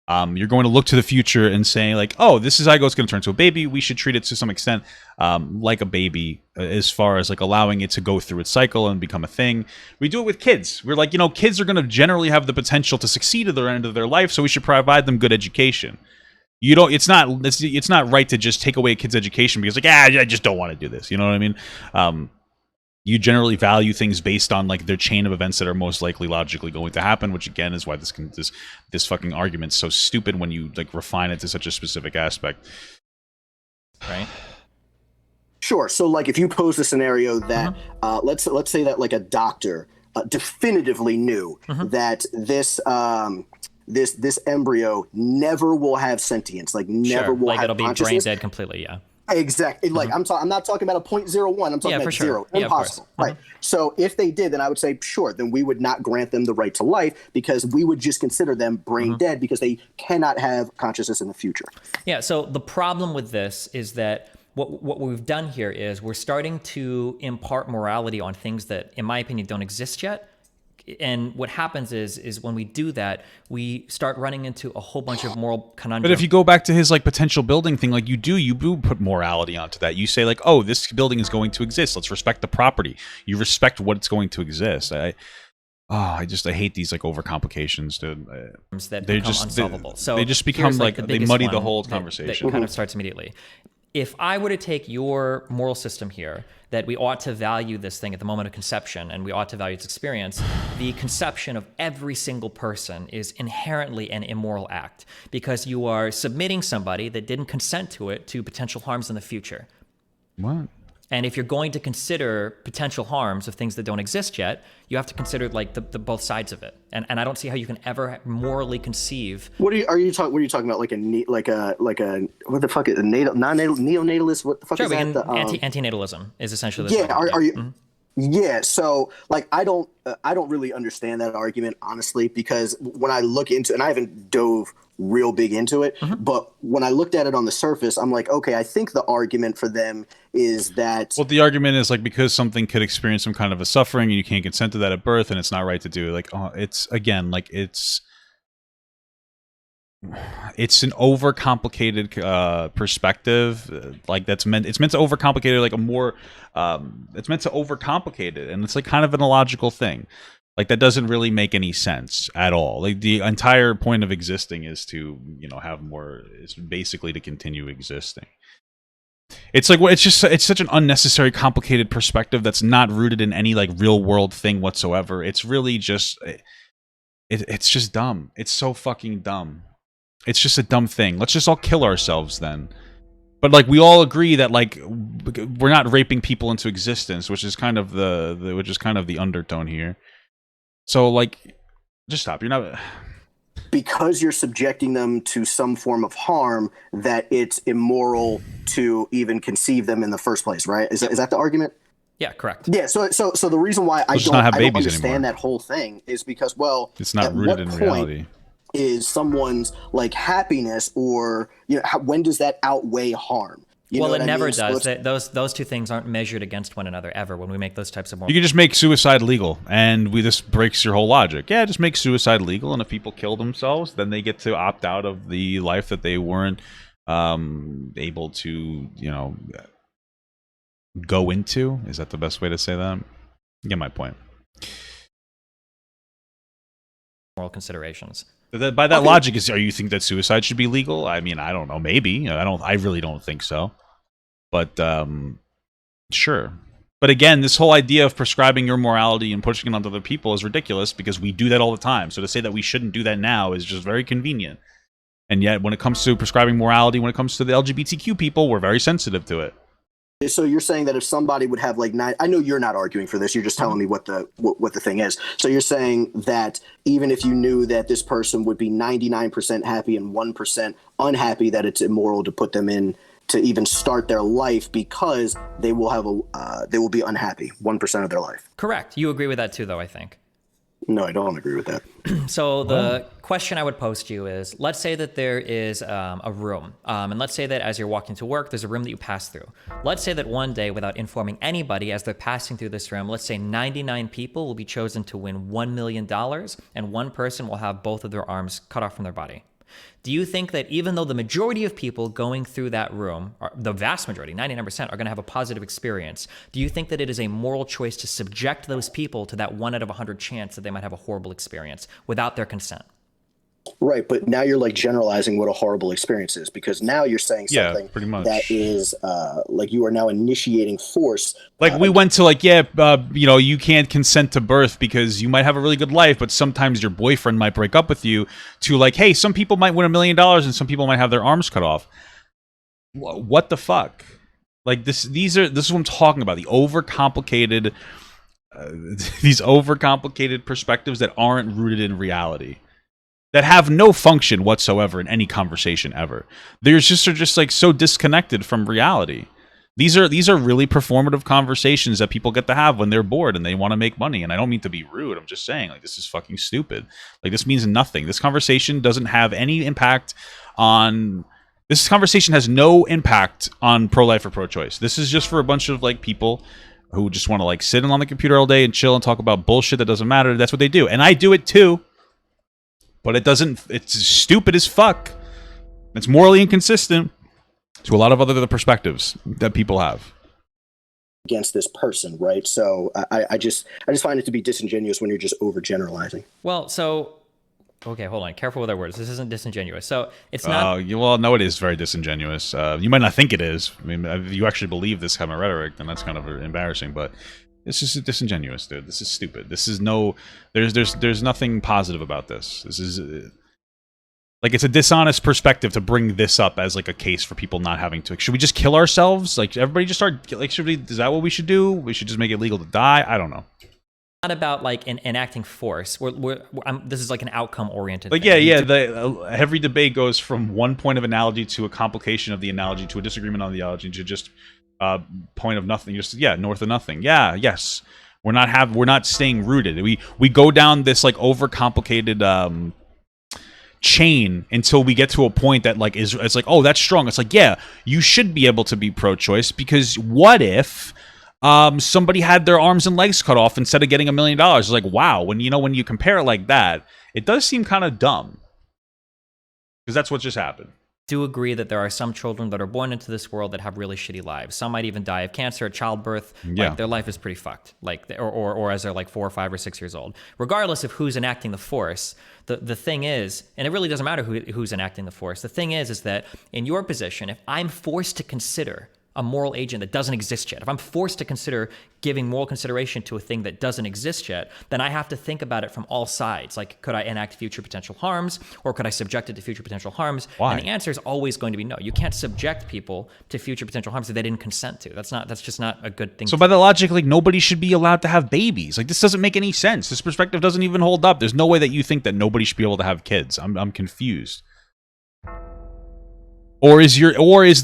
look to the future and say like, oh, this zygote's going to turn into a baby. We should treat it to some extent like a baby, as far as like allowing it to go through its cycle and become a thing. We do it with kids. We're like, kids are going to generally have the potential to succeed at the end of their life, so we should provide them good education. It's not right to just take away a kid's education because like, I just don't want to do this. You know what I mean? You generally value things based on like their chain of events that are most likely logically going to happen, which again is why this fucking argument's so stupid when you like refine it to such a specific aspect. Right? Sure. So like if you pose the scenario that let's say that like a doctor definitively knew that this embryo never will have sentience, like never will have it'll be consciousness. brain dead completely, yeah. Exactly. Like I'm not talking about a 0.01. I'm talking about zero. Yeah, impossible. Right. So if they did, then I would say sure. Then we would not grant them the right to life because we would just consider them brain dead because they cannot have consciousness in the future. Yeah. So the problem with this is that what we've done here is we're starting to impart morality on things that, in my opinion, don't exist yet. And what happens is when we do that, we start running into a whole bunch of moral conundrums. But if you go back to his like potential building thing, like you do put morality onto that. You say like, oh, this building is going to exist. Let's respect the property. You respect what it's going to exist. I hate these like overcomplications, dude. That become unsolvable. So they just become like the they muddy the one whole that conversation. kind of starts immediately. If I were to take your moral system here, that we ought to value this thing at the moment of conception and we ought to value its experience, the conception of every single person is inherently an immoral act because you are submitting somebody that didn't consent to it to potential harms in the future. What? And if you're going to consider potential harms of things that don't exist yet, you have to consider like the both sides of it. And I don't see how you can ever morally conceive. What are you talking about? Like a what the fuck is a neonatalist? What the fuck is that? Antinatalism is essentially. Yeah. Are you? Yeah, so like I don't really understand that argument honestly because when I look into and I haven't dove real big into it, but when I looked at it on the surface, I'm like, okay, I think the argument for them is that the argument is like because something could experience some kind of a suffering and you can't consent to that at birth and it's not right to do. Like it's again like it's an overcomplicated perspective. Like it's meant to overcomplicate it like a more it's meant to overcomplicate it, and it's like kind of an illogical thing. Like that doesn't really make any sense at all. Like the entire point of existing is to have more. It's basically to continue existing. It's like it's such an unnecessary, complicated perspective that's not rooted in any like real world thing whatsoever. It's really just it's just dumb. It's so fucking dumb. It's just a dumb thing. Let's just all kill ourselves then. But like we all agree that like we're not raping people into existence, which is kind of the undertone here. So like just stop. You're not because you're subjecting them to some form of harm that it's immoral to even conceive them in the first place, right? Is that the argument? Yeah, correct. Yeah, so the reason why I don't understand anymore. That whole thing is because it's not rooted in reality. Is someone's like happiness or when does that outweigh harm? Well, it never does. Those two things aren't measured against one another ever when we make those types of. You can just make suicide legal, and this breaks your whole logic. Yeah, just make suicide legal, and if people kill themselves, then they get to opt out of the life that they weren't able to, go into. Is that the best way to say that? You get my point. Moral considerations. By that logic, you think that suicide should be legal? I mean, I don't know. Maybe I really don't think so. But sure. But again, this whole idea of prescribing your morality and pushing it onto other people is ridiculous because we do that all the time. So to say that we shouldn't do that now is just very convenient. And yet, when it comes to prescribing morality, when it comes to the LGBTQ people, we're very sensitive to it. So you're saying that if somebody would have like I know you're not arguing for this. You're just telling me what the thing is. So you're saying that even if you knew that this person would be 99% happy and 1% unhappy, that it's immoral to put them in to even start their life because they will be unhappy 1% of their life. Correct. You agree with that too, though, I think. No, I don't agree with that. So the question I would pose to you is, let's say that there is a room, and let's say that as you're walking to work, there's a room that you pass through. Let's say that one day, without informing anybody, as they're passing through this room, let's say 99 people will be chosen to win $1 million, and one person will have both of their arms cut off from their body. Do you think that even though the majority of people going through that room, or the vast majority, 99%, are going to have a positive experience, do you think that it is a moral choice to subject those people to that 1 out of 100 chance that they might have a horrible experience without their consent? Right, but now you're like generalizing what a horrible experience is, because now you're saying something pretty much. that is like you are now initiating force. Like we went to like, you can't consent to birth because you might have a really good life, but sometimes your boyfriend might break up with you, to like, hey, some people might win $1 million and some people might have their arms cut off. What the fuck? Like this is what I'm talking about. The overcomplicated, these overcomplicated perspectives that aren't rooted in reality, that have no function whatsoever in any conversation ever. They're just like so disconnected from reality. These are really performative conversations that people get to have when they're bored and they want to make money. And I don't mean to be rude. I'm just saying, like, this is fucking stupid. Like, this means nothing. This conversation doesn't have any impact on... This conversation has no impact on pro-life or pro-choice. This is just for a bunch of, like, people who just want to, like, sit on the computer all day and chill and talk about bullshit that doesn't matter. That's what they do. And I do it too. But it's stupid as fuck. It's morally inconsistent to a lot of other perspectives that people have against this person, right? So I just find it to be disingenuous when you're just overgeneralizing. Well, so okay, hold on. Careful with our words. This isn't disingenuous. So it's not. Well, no, it is very disingenuous. You might not think it is. I mean, if you actually believe this kind of rhetoric, then that's kind of embarrassing. But it's just disingenuous, dude. This is stupid. This is no. There's nothing positive about this. This is like, it's a dishonest perspective to bring this up as like a case for people not having to. Should we just kill ourselves? Like, everybody just start like? Is that what we should do? We should just make it legal to die? I don't know. Not about like enacting force. This is like an outcome oriented. Like, thing. Every debate goes from one point of analogy to a complication of the analogy to a disagreement on the analogy to just point of nothing. Just north of nothing. Yes. We're not staying rooted. We go down this like overcomplicated chain until we get to a point that like it's like, oh, that's strong. It's like, yeah, you should be able to be pro-choice, because what if somebody had their arms and legs cut off instead of getting $1 million? It's like, wow, when you compare it like that, it does seem kind of dumb, because that's what just happened. Do agree that there are some children that are born into this world that have really shitty lives. Some might even die of cancer at childbirth. Yeah. Like, their life is pretty fucked. Like, or as they're like 4 or 5 or 6 years old. Regardless of who's enacting the force, the thing is, and it really doesn't matter who's enacting the force. The thing is that in your position, if I'm forced to consider a moral agent that doesn't exist yet, if I'm forced to consider giving moral consideration to a thing that doesn't exist yet, then I have to think about it from all sides. Like, could I enact future potential harms, or could I subject it to future potential harms? Why? And the answer is always going to be no. You can't subject people to future potential harms that they didn't consent to. That's just not a good thing. So by the logic, like, nobody should be allowed to have babies. Like, this doesn't make any sense. This perspective doesn't even hold up. There's no way that you think that nobody should be able to have kids. I'm confused. Or is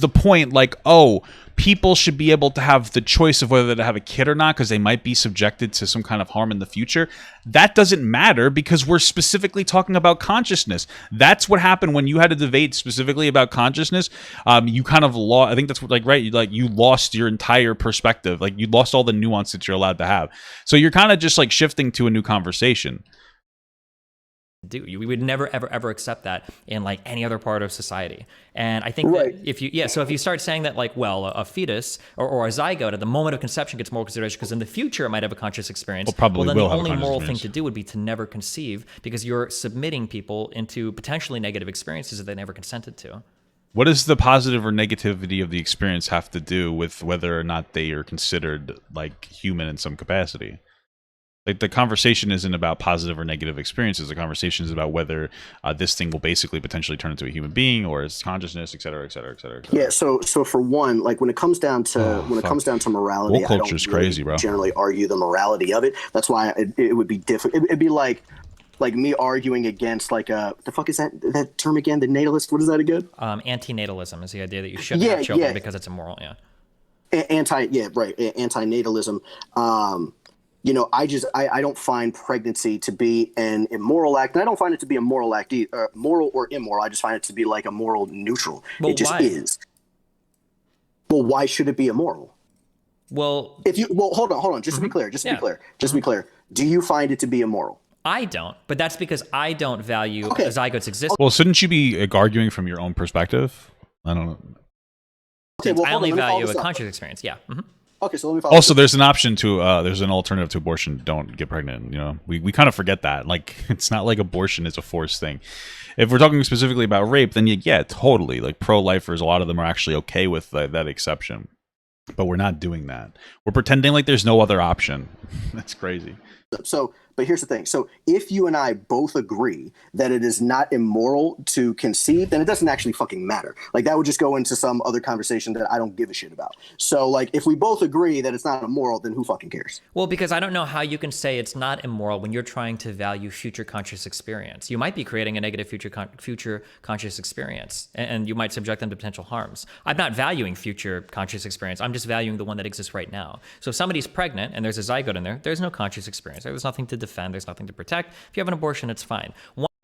the point like, oh, people should be able to have the choice of whether to have a kid or not because they might be subjected to some kind of harm in the future? That doesn't matter, because we're specifically talking about consciousness. That's what happened when you had a debate specifically about consciousness. You kind of lost. I think that's like, right. Like, you lost your entire perspective. Like, you lost all the nuance that you're allowed to have. So you're kind of just like shifting to a new conversation. We would never ever accept that in like any other part of society. And I think that if you start saying that, like, well, a fetus or a zygote at the moment of conception gets moral consideration because in the future it might have a conscious experience, then the only moral thing to do would be to never conceive, because you're submitting people into potentially negative experiences that they never consented to. What does the positive or negativity of the experience have to do with whether or not they are considered like human in some capacity? Like the conversation isn't about positive or negative experiences. The conversation is about whether this thing will basically potentially turn into a human being or its consciousness, et cetera, et cetera, et cetera, et cetera. Yeah. So for one, like when it comes down to morality, Woke I culture's don't really crazy, bro. generally argue the morality of it. That's why it would be different. It'd be like me arguing against like the fuck is that term again? The natalist. What is that again? Antinatalism is the idea that you shouldn't have children because it's immoral. Yeah. Anti-natalism. You know, I don't find pregnancy to be an immoral act, and I don't find it to be a moral act, moral or immoral. I just find it to be like a moral neutral. Well, it just why? is. Well, why should it be immoral? Well, hold on. Just to be clear. To be clear. Do you find it to be immoral? I don't, but that's because I don't value a zygote's existence. Well, shouldn't you be arguing from your own perspective? I don't know. Okay, well, I only value a conscious experience. Yeah. Mm-hmm. Okay, so let me follow. Also, there's an option to there's an alternative to abortion. Don't get pregnant. You know, we kind of forget that. Like, it's not like abortion is a forced thing. If we're talking specifically about rape, then yeah, totally. Like pro-lifers, a lot of them are actually okay with that exception. But we're not doing that. We're pretending like there's no other option. That's crazy. So, but here's the thing. So if you and I both agree that it is not immoral to conceive, then it doesn't actually fucking matter. Like that would just go into some other conversation that I don't give a shit about. So like if we both agree that it's not immoral, then who fucking cares? Well, because I don't know how you can say it's not immoral when you're trying to value future conscious experience. You might be creating a negative future conscious experience, and you might subject them to potential harms. I'm not valuing future conscious experience. I'm just valuing the one that exists right now. So if somebody's pregnant and there's a zygote in there, there's no conscious experience. There's nothing to defend. There's nothing to protect. If you have an abortion, it's fine.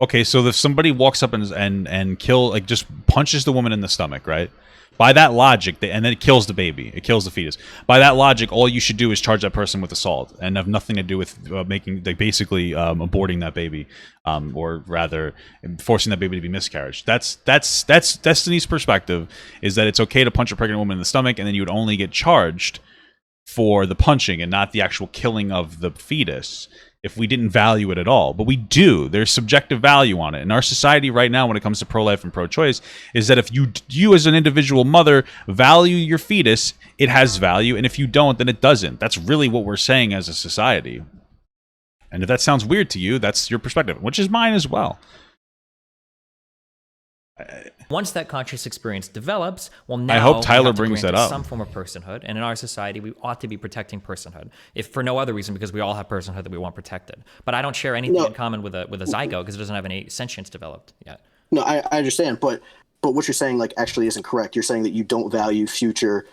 Okay, so if somebody walks up and kill, like just punches the woman in the stomach, right? By that logic, and then it kills the baby, it kills the fetus. By that logic, all you should do is charge that person with assault and have nothing to do with making, like basically aborting that baby, or rather forcing that baby to be miscarriage. That's Destiny's perspective, is that it's okay to punch a pregnant woman in the stomach, and then you would only get charged for the punching and not the actual killing of the fetus if we didn't value it at all. But we do. There's subjective value on it. In our society right now, when it comes to pro-life and pro-choice, is that if you as an individual mother value your fetus, it has value, and if you don't, then it doesn't. That's really what we're saying as a society. And if that sounds weird to you, that's your perspective, which is mine as well. Once that conscious experience develops, well, now I hope Tyler we have to brings grant that up. some form of personhood, and in our society, we ought to be protecting personhood, if for no other reason because we all have personhood that we want protected. But I don't share anything in common with a zygote because it doesn't have any sentience developed yet. No, I understand, but what you're saying like actually isn't correct. You're saying that you don't value future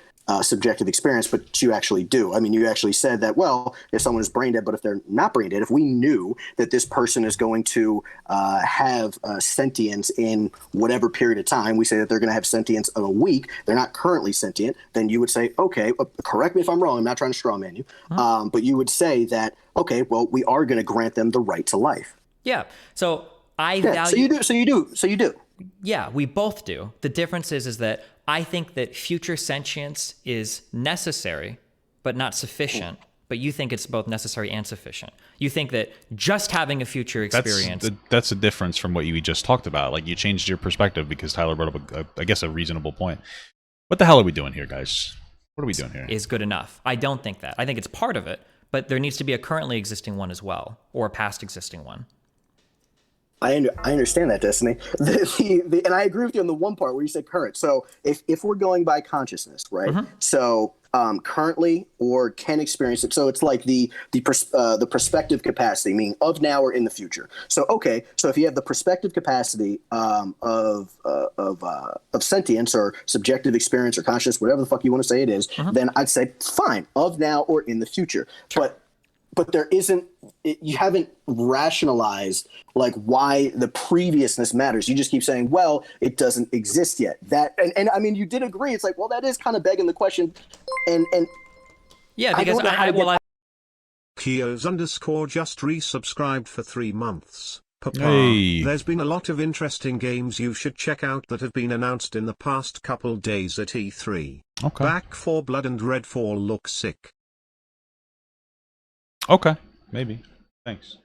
subjective experience, but you actually do. I mean, you actually said that, well, if someone is brain dead, but if they're not brain dead, if we knew that this person is going to have sentience in whatever period of time, we say that they're going to have sentience in a week, they're not currently sentient, then you would say, okay, correct me if I'm wrong, I'm not trying to straw man you, but you would say that, okay, well, we are going to grant them the right to life. Yeah. So I value. So you do. Yeah, we both do. The difference is that I think that future sentience is necessary, but not sufficient. But you think it's both necessary and sufficient. You think that just having a future experience. That's a difference from what you just talked about. Like, you changed your perspective because Tyler brought up, I guess, a reasonable point. What the hell are we doing here, guys? What are we doing here? Is good enough. I don't think that. I think it's part of it, but there needs to be a currently existing one as well, or a past existing one. I understand that, Destiny. And I agree with you on the one part where you said current. So if we're going by consciousness, right? Mm-hmm. So currently or can experience it. So it's like the perspective capacity, meaning of now or in the future. So okay, so if you have the perspective capacity of sentience or subjective experience or consciousness, whatever the fuck you want to say it is, then I'd say fine, of now or in the future. Sure. But there isn't. You haven't rationalized like why the previousness matters. You just keep saying, "Well, it doesn't exist yet." That and I mean, you did agree. It's like, well, that is kind of begging the question. And yeah, because Kios _ just resubscribed for 3 months. Papa, hey. There's been a lot of interesting games you should check out that have been announced in the past couple days at E3. Okay. Back 4 Blood and Redfall look sick. Okay, maybe. Thanks.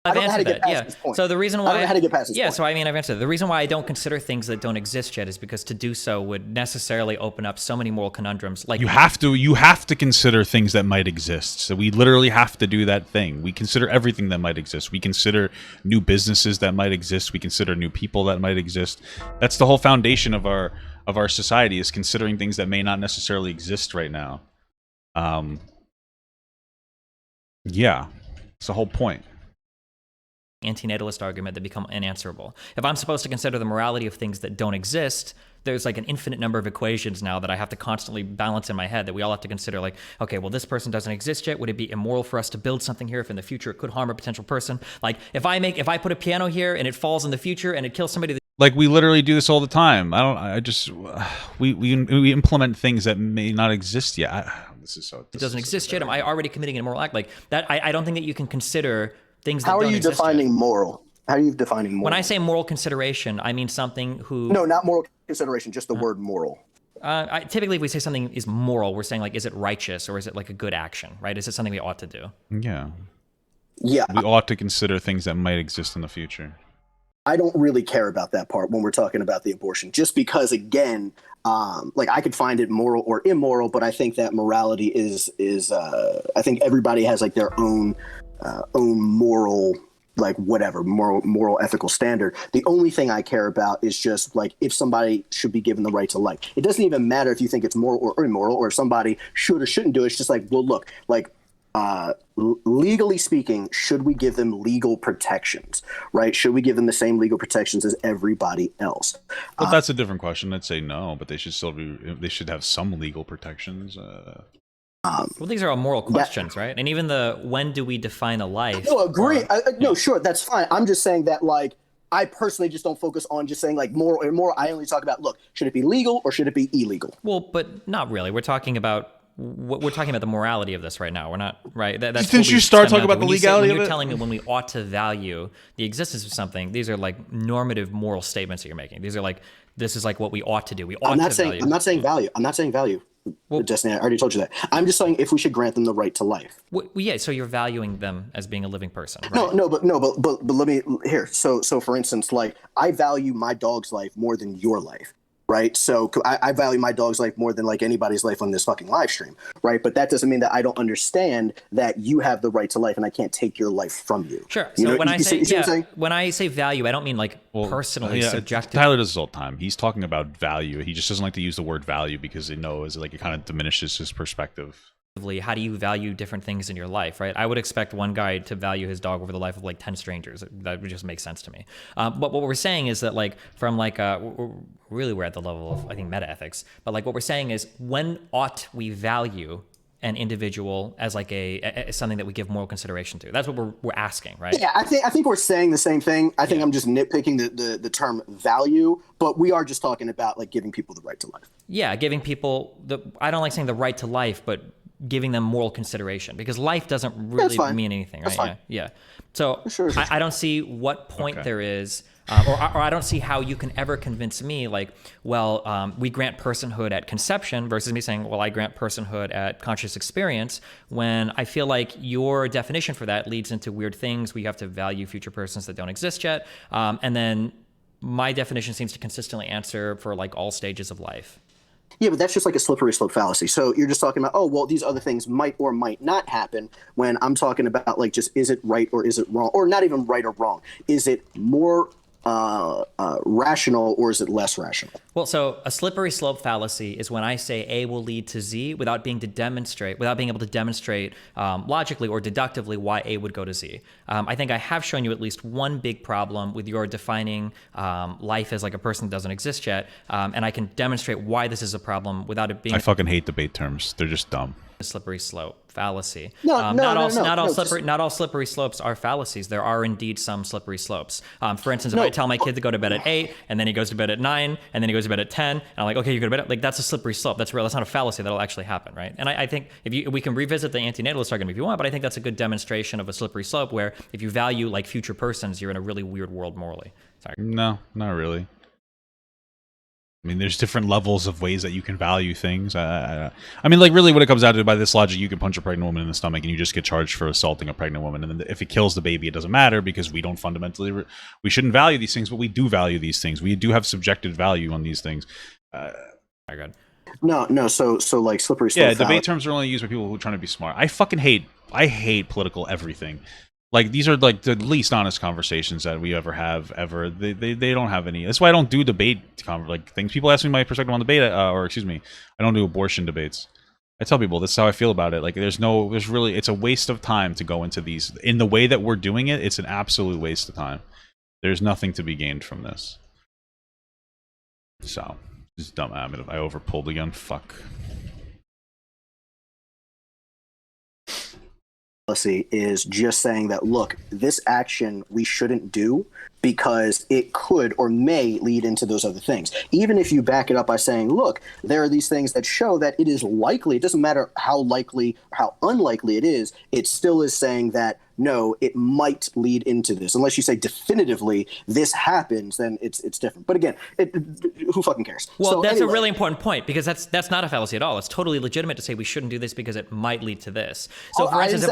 I don't know how to get past Yeah. this point. So the reason why I don't know how to get past this yeah, point. so I mean, I've answered it. The reason why I don't consider things that don't exist yet is because to do so would necessarily open up so many moral conundrums. Like You have to consider things that might exist. So we literally have to do that thing. We consider everything that might exist. We consider new businesses that might exist. We consider new people that might exist. That's the whole foundation of our society, is considering things that may not necessarily exist right now. Yeah, it's the whole point. Antinatalist argument that become unanswerable. If I'm supposed to consider the morality of things that don't exist, there's like an infinite number of equations now that I have to constantly balance in my head that we all have to consider, like, okay, well, this person doesn't exist yet. Would it be immoral for us to build something here if in the future it could harm a potential person? Like, if I put a piano here and it falls in the future and it kills somebody, Like, we literally do this all the time. We implement things that may not exist yet. it doesn't exist yet. Am I already committing an immoral act? Like that, I don't think that you can consider things that How are don't you exist defining yet. moral? How are you defining moral? When I say moral consideration, I mean something who... No, not moral consideration, just the word moral. Typically, if we say something is moral, we're saying, like, is it righteous or is it like a good action, right? Is it something we ought to do? Yeah. Yeah. We ought to consider things that might exist in the future. I don't really care about that part when we're talking about the abortion, just because, again, like, I could find it moral or immoral, but I think that morality is I think everybody has like their own moral, like, whatever, moral ethical standard. The only thing I care about is just like if somebody should be given the right to life. It doesn't even matter if you think it's moral or immoral, or if somebody should or shouldn't do it. It's just like, well, look, like, legally speaking, should we give them legal protections, right? Should we give them the same legal protections as everybody else? But that's a different question. I'd say no, but they should have some legal protections. Well, these are all moral questions, right? And even the when do we define a life? No, agree. No, sure, that's fine. I'm just saying that, like, I personally just don't focus on just saying like moral or immoral. I only talk about, look, should it be legal or should it be illegal? Well, but not really. We're talking about the morality of this right now. We're not, right? That's Didn't what we you start stem talking down about to. the legality of When you're it? telling me when we ought to value the existence of something, these are like normative moral statements that you're making. These are like, this is like what we ought to do. We ought to value. I'm not saying value. I'm not saying value. Well, Destiny, I already told you that. I'm just saying if we should grant them the right to life. Well, yeah, so you're valuing them as being a living person, right? But let me here. So for instance, like, I value my dog's life more than your life, right? So I value my dog's life more than like anybody's life on this fucking live stream, right? But that doesn't mean that I don't understand that you have the right to life and I can't take your life from you. Sure. You So know, when you see what I'm saying? when I say value, I don't mean like personally subjective. Tyler does this all the time. He's talking about value. He just doesn't like to use the word value because he knows, like, it kind of diminishes his perspective. How do you value different things in your life, right? I would expect one guy to value his dog over the life of like 10 strangers. That would just make sense to me. But what we're saying is that, like, from like we're at the level of, I think, meta ethics. But like what we're saying is, when ought we value an individual as like as something that we give moral consideration to? That's what we're asking, right? Yeah, I think we're saying the same thing. I think I'm just nitpicking the term value, but we are just talking about like giving people the right to life. Yeah, giving people I don't like saying the right to life, but giving them moral consideration, because life doesn't really mean anything, right? Yeah. So Sure. I don't see what point there is, or I don't see how you can ever convince me, like, well, we grant personhood at conception versus me saying, well, I grant personhood at conscious experience, when I feel like your definition for that leads into weird things. We have to value future persons that don't exist yet. And then my definition seems to consistently answer for like all stages of life. Yeah, but that's just like a slippery slope fallacy. So you're just talking about, oh, well, these other things might or might not happen, when I'm talking about, like, just, is it right or is it wrong? Or not even right or wrong. Is it more rational or is it less rational? Well, so a slippery slope fallacy is when I say A will lead to Z without being able to demonstrate logically or deductively why A would go to Z. I think I have shown you at least one big problem with your defining life as like a person that doesn't exist yet, and I can demonstrate why this is a problem without it being I fucking hate debate terms. They're just dumb. a slippery slope fallacy. Not all slippery slopes are fallacies. There are indeed some slippery slopes. For instance, if I tell my kid to go to bed at 8 and then he goes to bed at 9 and then he goes to bed at 10, and I'm like, okay, you go to bed. Like, that's a slippery slope. That's real. That's not a fallacy. That'll actually happen, right? And I think we can revisit the antinatalist argument if you want, but I think that's a good demonstration of a slippery slope where if you value like future persons, you're in a really weird world morally. Sorry. No, not really. I mean, there's different levels of ways that you can value things. I mean, like, really, what it comes down to, by this logic, you can punch a pregnant woman in the stomach and you just get charged for assaulting a pregnant woman. And then if it kills the baby, it doesn't matter, because we don't fundamentally, we shouldn't value these things, but we do value these things. We do have subjective value on these things. Very good. No. So like slippery slope. Yeah, debate terms are only used by people who are trying to be smart. I hate political everything. Like, these are like the least honest conversations that we ever have ever. They don't have any. That's why I don't do debate like things. People ask me my perspective on debate, or excuse me, I don't do abortion debates. I tell people this is how I feel about it. Like, there's really, it's a waste of time to go into these in the way that we're doing it. It's an absolute waste of time. There's nothing to be gained from this. So, it's dumb. I overpulled again. Fuck. Policy is just saying that, look, this action we shouldn't do because it could or may lead into those other things. Even if you back it up by saying, look, there are these things that show that it is likely, it doesn't matter how likely or how unlikely it is, it still is saying that, no, it might lead into this. Unless you say definitively this happens, then it's different. But again, who fucking cares? Well, so that's anyway, a really important point, because that's not a fallacy at all. It's totally legitimate to say we shouldn't do this because it might lead to this. So, for instance,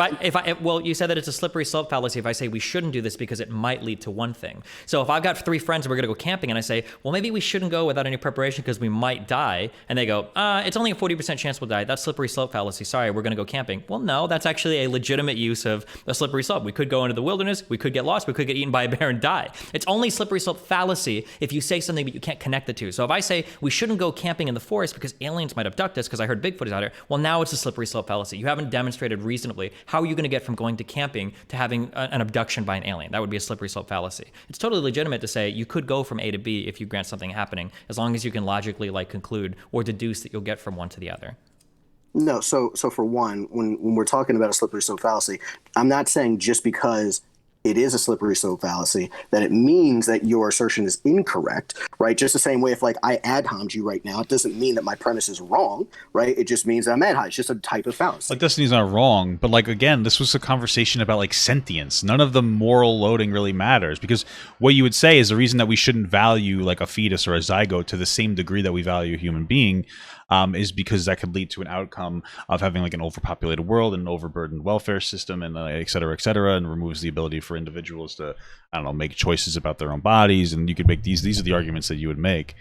well, you said that it's a slippery slope fallacy if I say we shouldn't do this because it might lead to one thing. So if I've got 3 friends and we're going to go camping and I say, well, maybe we shouldn't go without any preparation because we might die, and they go, it's only a 40% chance we'll die. That's slippery slope fallacy. Sorry, we're going to go camping. Well, no, that's actually a legitimate use of a slippery slope. We could go into the wilderness, we could get lost, we could get eaten by a bear and die. It's only slippery slope fallacy if you say something but you can't connect the two. So if I say we shouldn't go camping in the forest because aliens might abduct us because I heard Bigfoot is out here, well, now it's a slippery slope fallacy. You haven't demonstrated reasonably how are you going to get from going to camping to having an abduction by an alien. That would be a slippery slope fallacy. It's totally legitimate to say you could go from A to B if you grant something happening, as long as you can logically conclude or deduce that you'll get from one to the other. No, so for one, when we're talking about a slippery slope fallacy, I'm not saying just because it is a slippery slope fallacy that it means that your assertion is incorrect, right? Just the same way if I ad homed you right now, it doesn't mean that my premise is wrong, right? It just means that I'm ad hom. It's just a type of fallacy. Like, Destiny's not wrong, but again, this was a conversation about sentience. None of the moral loading really matters, because what you would say is the reason that we shouldn't value a fetus or a zygote to the same degree that we value a human being is because that could lead to an outcome of having an overpopulated world and an overburdened welfare system, and et cetera, and removes the ability for individuals to, make choices about their own bodies. And you could make these are the arguments that you would make.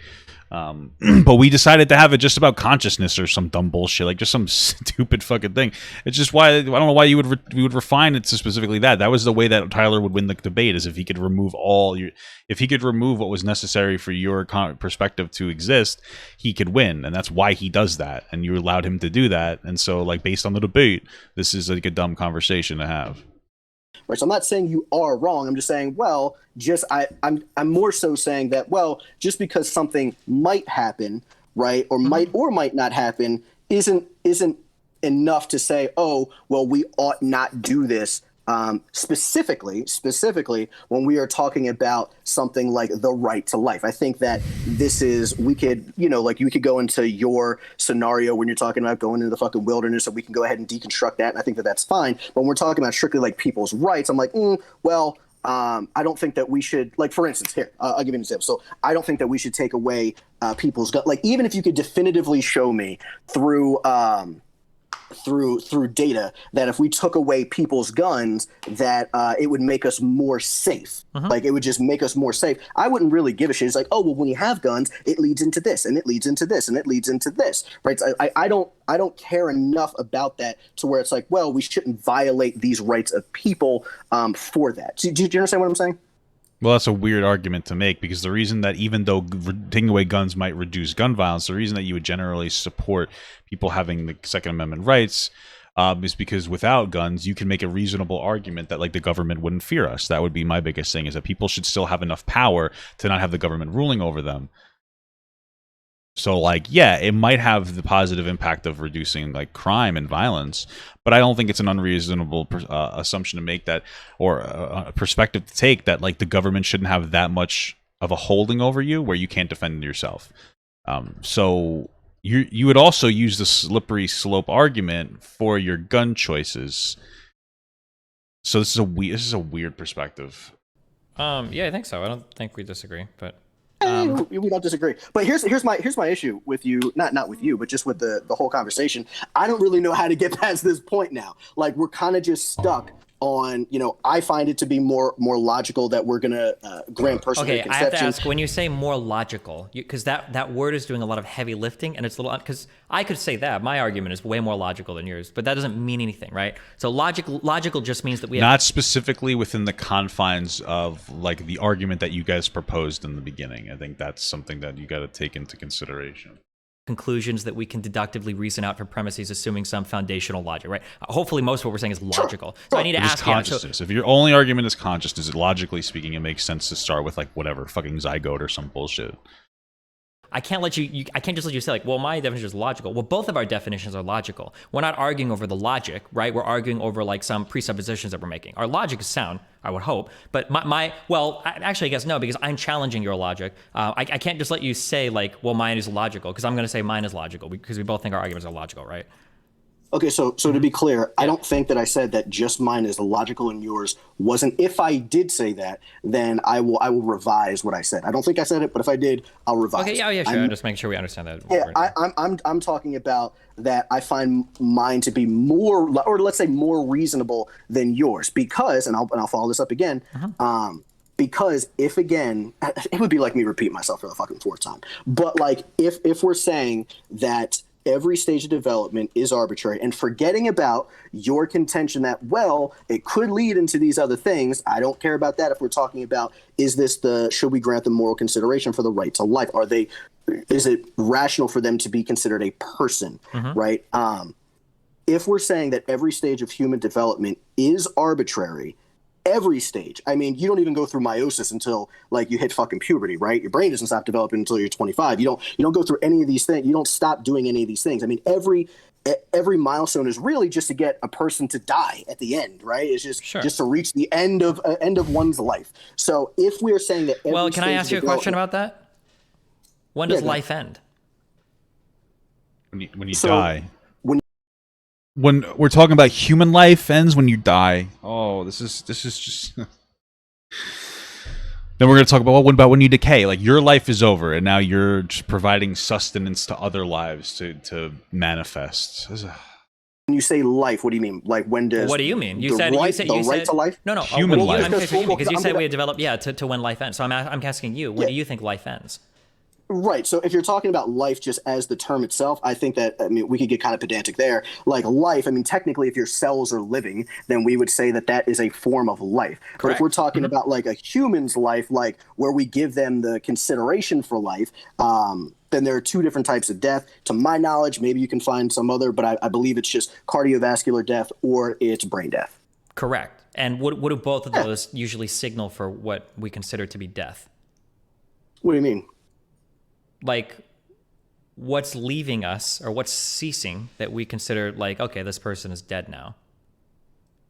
But we decided to have it just about consciousness or some dumb bullshit, just some stupid fucking thing. It's just why I don't know why you would refine it to specifically that. That was the way that Tyler would win the debate, is if he could remove if he could remove what was necessary for your perspective to exist, he could win, and that's why he does that. And you allowed him to do that, and so based on the debate, this is a dumb conversation to have. Right, so I'm not saying you are wrong. I'm just saying, well, I'm more so saying that, well, just because something might happen, right, or might not happen, isn't enough to say, oh, well, we ought not do this. Specifically, when we are talking about something like the right to life, I think that we could, you could go into your scenario when you're talking about going into the fucking wilderness, and we can go ahead and deconstruct that, and I think that that's fine. But when we're talking about strictly people's rights, I'm well, I don't think that we should, for instance, here, I'll give you an example. So I don't think that we should take away people's guns. Even if you could definitively show me through data that if we took away people's guns, that it would make us more safe. It would just make us more safe. I wouldn't really give a shit. It's oh, well, when you have guns, it leads into this, and it leads into this, and it leads into this, right? So I don't care enough about that to where it's well, we shouldn't violate these rights of people for that. Do you understand what I'm saying? Well, that's a weird argument to make, because the reason that even though taking away guns might reduce gun violence, the reason that you would generally support people having the Second Amendment rights is because without guns, you can make a reasonable argument that the government wouldn't fear us. That would be my biggest thing, is that people should still have enough power to not have the government ruling over them. So, yeah, it might have the positive impact of reducing crime and violence, but I don't think it's an unreasonable assumption to make that, or a perspective to take, that the government shouldn't have that much of a holding over you where you can't defend yourself. So you would also use the slippery slope argument for your gun choices. So this is a weird perspective. Yeah, I think so. I don't think we disagree, but. We don't disagree. But here's my issue with you, not with you, but just with the whole conversation. I don't really know how to get past this point now. Like, we're kind of just stuck on, I find it to be more logical that we're gonna grant personal Okay, I have to conception. ask, when you say more logical, because that word is doing a lot of heavy lifting, and it's a little, because I could say that my argument is way more logical than yours, but that doesn't mean anything, right? So logical just means that we have Not specifically within the confines of like the argument that you guys proposed in the beginning. I think that's something that you got to take into consideration. conclusions that we can deductively reason out from premises, assuming some foundational logic, right? Hopefully, most of what we're saying is logical. So I need to It is ask consciousness. If your only argument is consciousness, logically speaking, it makes sense to start with like whatever fucking zygote or some bullshit. I can't let you. I can't just let you say like, well, my definition is logical. Well, both of our definitions are logical. We're not arguing over the logic, right? We're arguing over like some presuppositions that we're making. Our logic is sound, I would hope. But actually, I guess no, because I'm challenging your logic. I can't just let you say like, well, mine is logical, because I'm going to say mine is logical because we both think our arguments are logical, right? Okay, so to be clear, I don't think that I said that just mine is logical and yours wasn't. If I did say that, then I will revise what I said. I don't think I said it, but if I did, I'll revise. Okay, yeah, sure. I'm just making sure we understand that. Yeah, I'm talking about that. I find mine to be more, or let's say more reasonable than yours, because, and I'll follow this up again. Because if, again, it would be like me repeating myself for the fucking fourth time. But like, if we're saying that every stage of development is arbitrary, and forgetting about your contention that, well, it could lead into these other things, I don't care about that. If we're talking about, should we grant them moral consideration for the right to life? Is it rational for them to be considered a person, right? If we're saying that every stage of human development is arbitrary, every stage. I mean, you don't even go through meiosis until like you hit fucking puberty, right? Your brain doesn't stop developing until you're 25. You don't go through any of these things. You don't stop doing any of these things. I mean, every milestone is really just to get a person to die at the end, right? It's just to reach the end of one's life. So if we're saying that, can I ask you a question about that? When does life end? When you die. When we're talking about human life ends when you die. Oh, this is just. Then we're going to talk about, what about when you decay? Like, your life is over, and now you're just providing sustenance to other lives to manifest. When you say life, what do you mean? Like, when does? What do you mean? You said right to life? No, human life. I'm confused because you said we develop to when life ends. So I'm asking you, when do you think life ends? Right. So if you're talking about life just as the term itself, I think that, we could get kind of pedantic there. Like, life, technically, if your cells are living, then we would say that is a form of life. Correct. But if we're talking about like a human's life, like where we give them the consideration for life, then there are two different types of death. To my knowledge, maybe you can find some other, but I believe it's just cardiovascular death or it's brain death. Correct. And what do both of those usually signal for what we consider to be death? What do you mean? Like, what's leaving us or what's ceasing that we consider like, okay, this person is dead now?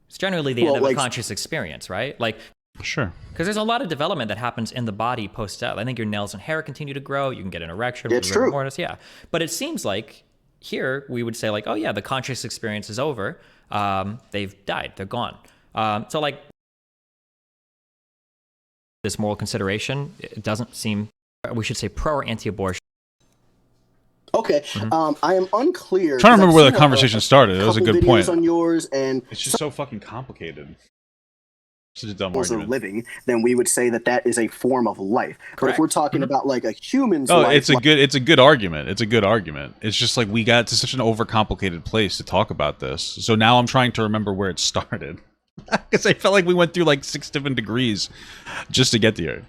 It's generally the end of a conscious experience, right? Like, sure. Because there's a lot of development that happens in the body post-death. I think your nails and hair continue to grow. You can get an erection. It's true. Mortis, yeah. But it seems like here we would say like, oh yeah, the conscious experience is over. They've died. They're gone. So like this moral consideration, it doesn't seem, we should say pro or anti-abortion. Okay, I am unclear. I'm trying to remember where the conversation started. It was a good point. On yours, and it's just so fucking complicated. Such a dumb argument. Are living, then we would say that is a form of life. Correct. But if we're talking about like a human's life, it's a good argument. It's a good argument. It's just like we got to such an overcomplicated place to talk about this. So now I'm trying to remember where it started, because I felt like we went through like 6 different degrees just to get here.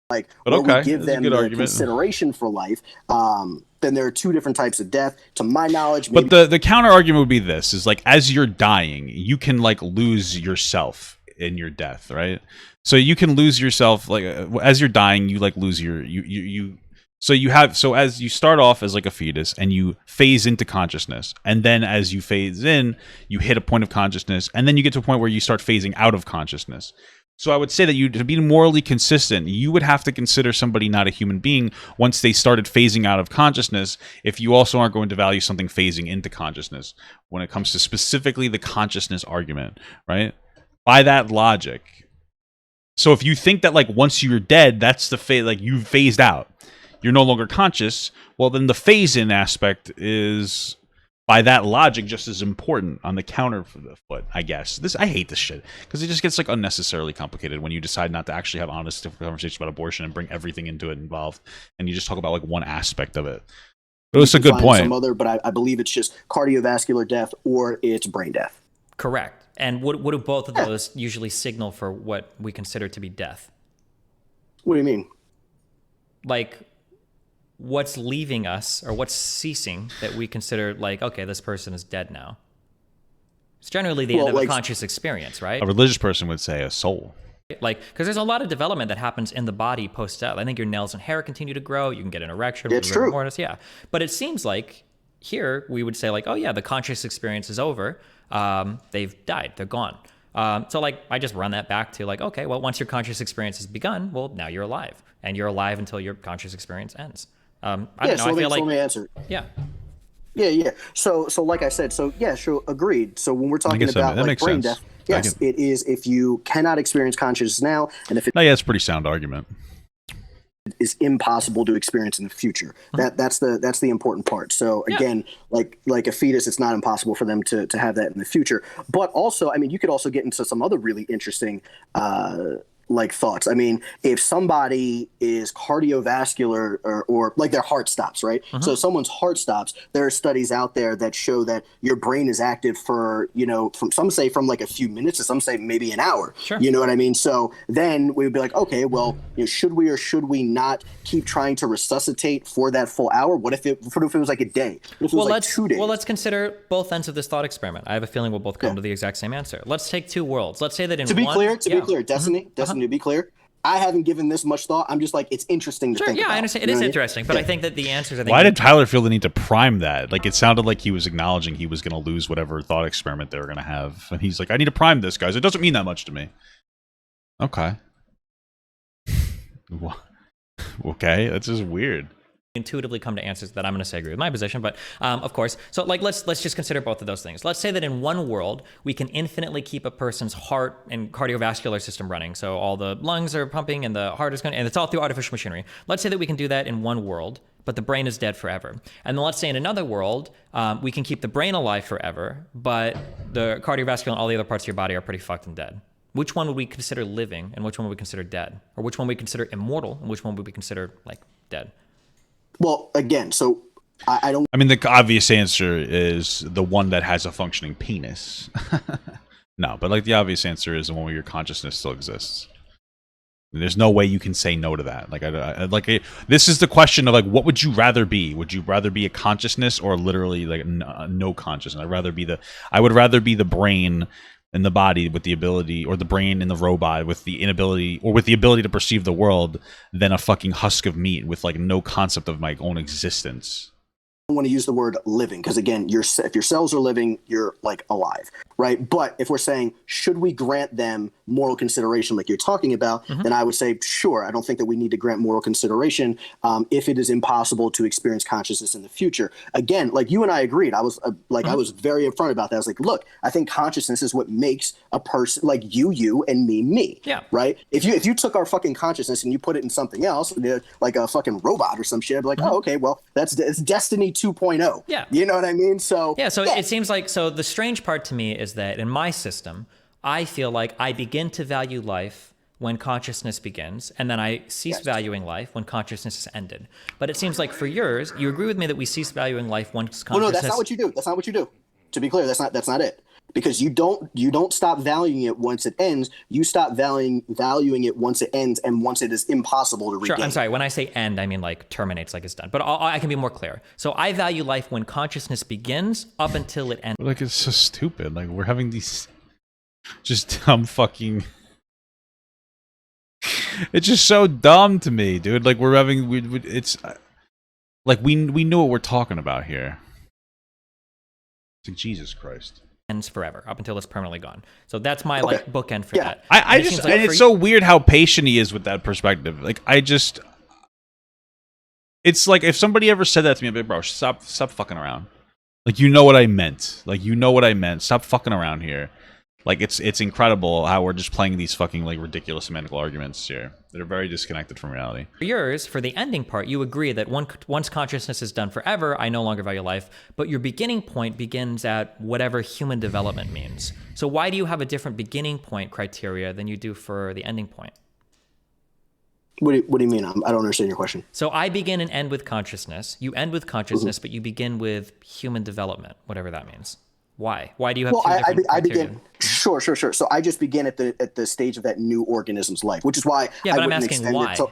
Like, but okay, we give them the consideration for life. Then there are two different types of death, to my knowledge. But the counter argument would be this: is like, as you're dying, you can like lose yourself in your death, right? So you can lose yourself, like as you're dying, you like lose your so as you start off as like a fetus and you phase into consciousness, and then as you phase in, you hit a point of consciousness, and then you get to a point where you start phasing out of consciousness. So I would say that to be morally consistent, you would have to consider somebody not a human being once they started phasing out of consciousness, if you also aren't going to value something phasing into consciousness when it comes to specifically the consciousness argument, right? By that logic. So if you think that like once you're dead, that's the phase, like you've phased out, you're no longer conscious, well, then the phase-in aspect is, by that logic, just as important on the counter for the foot, I guess. I hate this shit because it just gets like unnecessarily complicated when you decide not to actually have honest conversations about abortion and bring everything into it involved, and you just talk about like one aspect of it. But it's a good point. Some other, but I believe it's just cardiovascular death or it's brain death. Correct. And what do both of those usually signal for what we consider to be death? What do you mean? Like, what's leaving us or what's ceasing that we consider like, okay, this person is dead now? It's generally the end of a conscious experience, right? A religious person would say a soul. Like, because there's a lot of development that happens in the body post-death. I think your nails and hair continue to grow. You can get an erection. It's true. Mortis, yeah. But it seems like here we would say like, oh yeah, the conscious experience is over. They've died. They're gone. So like, I just run that back to like, okay, well, once your conscious experience has begun, well, now you're alive. And you're alive until your conscious experience ends. I don't know. So I feel like... let me answer. Yeah. Yeah. So like I said, sure, agreed. So when we're talking about like brain death, yes, it is if you cannot experience consciousness now, and if it's a pretty sound argument. It is impossible to experience in the future. That's the important part. So again, like a fetus, it's not impossible for them to have that in the future. But also, I mean, you could also get into some other really interesting like thoughts. I mean, if somebody is cardiovascular or like their heart stops, right? So if someone's heart stops, there are studies out there that show that your brain is active for, from some say from like a few minutes to some say maybe an hour. Sure. You know what I mean? So then we would be like, okay, well, should we or should we not keep trying to resuscitate for that full hour? What if it was like a day? What if it was like 2 days? Well, let's consider both ends of this thought experiment. I have a feeling we'll both come to the exact same answer. Let's take two worlds. Let's say that in to be clear, Destiny, to be clear, I haven't given this much thought. I'm just like, it's interesting to think about. I understand. It is interesting, but I think that the answers... Why did Tyler feel the need to prime that? Like, it sounded like he was acknowledging he was going to lose whatever thought experiment they were going to have. And he's like, I need to prime this, guys. It doesn't mean that much to me. Okay. Okay, that's just weird. Intuitively come to answers that I'm going to say agree with my position, but of course. So like, let's just consider both of those things. Let's say that in one world, we can infinitely keep a person's heart and cardiovascular system running. So all the lungs are pumping and the heart is going, and it's all through artificial machinery. Let's say that we can do that in one world, but the brain is dead forever. And then let's say in another world, we can keep the brain alive forever, but the cardiovascular and all the other parts of your body are pretty fucked and dead. Which one would we consider living and which one would we consider dead? Or which one would we consider immortal and which one would we consider like dead? Well, again, so I don't... I mean, the obvious answer is the one that has a functioning penis. No, but like the obvious answer is the one where your consciousness still exists. There's no way you can say no to that. This is the question of like, what would you rather be? Would you rather be a consciousness or literally like no consciousness? I would rather be the brain in the body with the ability, or the brain in the robot with the inability, or with the ability to perceive the world, than a fucking husk of meat with like no concept of my own existence. I want to use the word living because again, if your cells are living, you're like alive, right? But if we're saying, should we grant them moral consideration like you're talking about, then I would say, sure. I don't think that we need to grant moral consideration if it is impossible to experience consciousness in the future. Again, like you and I agreed. I was I was very upfront about that. I was like, look, I think consciousness is what makes a person like you and me. Yeah. Right. If you took our fucking consciousness and you put it in something else, like a fucking robot or some shit, I'd be like, oh, okay, well, it's Destiny 2.0. Yeah. You know what I mean? So it seems like, so the strange part to me is that in my system, I feel like I begin to value life when consciousness begins, and then I cease valuing life when consciousness is ended. But it seems like for yours, you agree with me that we cease valuing life once consciousness... Oh, no, that's not what you do. That's not what you do. To be clear, that's not it. Because you don't stop valuing it once it ends. You stop valuing it once it ends, and once it is impossible to regain. Sure, I'm sorry. When I say end, I mean like terminates, like it's done. But I can be more clear. So I value life when consciousness begins up until it ends. Like, it's so stupid. Like, we're having these just dumb fucking... It's just so dumb to me, dude. Like, we're having... It's... Like, we know what we're talking about here. It's like, Jesus Christ. Ends forever up until it's permanently gone. So that's my like bookend for that. It's so weird how patient he is with that perspective. Like, it's like if somebody ever said that to me, I'd be like, bro, stop fucking around. Like, you know what I meant. Stop fucking around here. Like it's incredible how we're just playing these fucking like ridiculous semantical arguments here that are very disconnected from reality. For yours, for the ending part, you agree that once consciousness is done forever, I no longer value life, but your beginning point begins at whatever human development means. So why do you have a different beginning point criteria than you do for the ending point? What do you mean? I don't understand your question. So I begin and end with consciousness. You end with consciousness, but you begin with human development, whatever that means. Why? Why do you have two different I criteria? begin. Sure. So I just begin at the stage of that new organism's life, which is why. Yeah, but I I'm wouldn't asking extend why. it. So,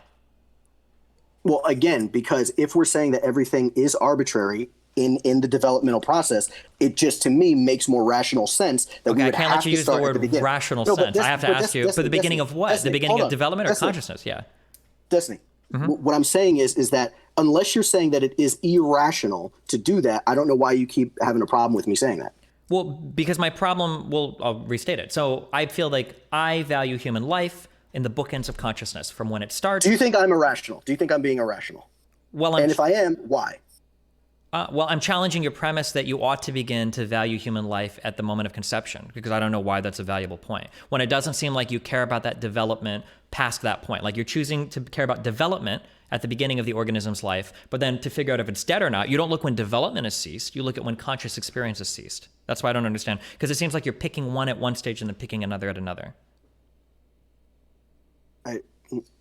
well, again, because if we're saying that everything is arbitrary in the developmental process, it just to me makes more rational sense that we Okay, I would can't have let you to use the start at the word beginning. rational No, but sense. this- I have to but ask this- you, Destiny, for the beginning of what? Destiny, The beginning hold of on. development or Destiny. consciousness? Yeah. Destiny. What I'm saying is that unless you're saying that it is irrational to do that, I don't know why you keep having a problem with me saying that. Well, because my problem, I'll restate it. So I feel like I value human life in the bookends of consciousness from when it starts. Do you think I'm irrational? Do you think I'm being irrational? Well, And if I am, why? I'm challenging your premise that you ought to begin to value human life at the moment of conception, because I don't know why that's a valuable point. When it doesn't seem like you care about that development past that point, like you're choosing to care about development at the beginning of the organism's life, but then to figure out if it's dead or not, you don't look when development has ceased, you look at when conscious experience has ceased. That's why I don't understand, because it seems like you're picking one at one stage and then picking another at another.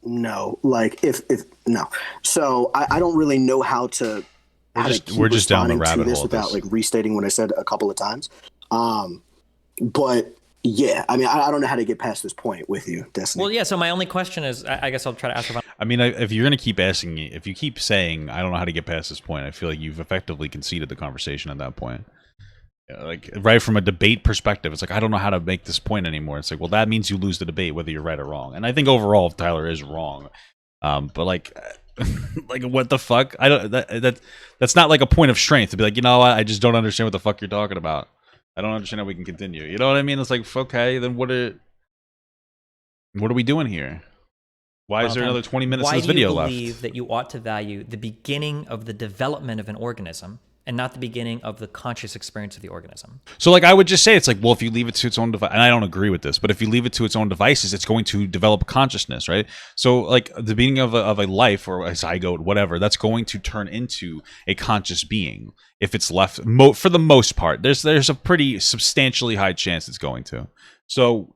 No, like if no. So I don't really know how to. We're just down the rabbit this hole without like restating what I said a couple of times. But yeah, I mean, I don't know how to get past this point with you, Destiny. Well, yeah. So my only question is, I guess I'll try to ask. I mean, if you're going to keep asking me, if you keep saying, I don't know how to get past this point, I feel like you've effectively conceded the conversation at that point. Like, right from a debate perspective, it's like, I don't know how to make this point anymore. It's like, well, that means you lose the debate, whether you're right or wrong. And I think overall, Tyler is wrong. But like, like, what the fuck? I don't. That's not like a point of strength to be like, you know what? I just don't understand what the fuck you're talking about. I don't understand how we can continue. You know what I mean? It's like, okay, then what are we doing here? Why is there another 20 minutes of this video left? Why do you believe that you ought to value the beginning of the development of an organism and not the beginning of the conscious experience of the organism? So, like, I would just say it's like, well, if you leave it to its own device, and I don't agree with this, but if you leave it to its own devices, it's going to develop consciousness, right? So, like, the beginning of a life or a zygote, whatever, that's going to turn into a conscious being if it's left. For the most part, there's a pretty substantially high chance it's going to. So,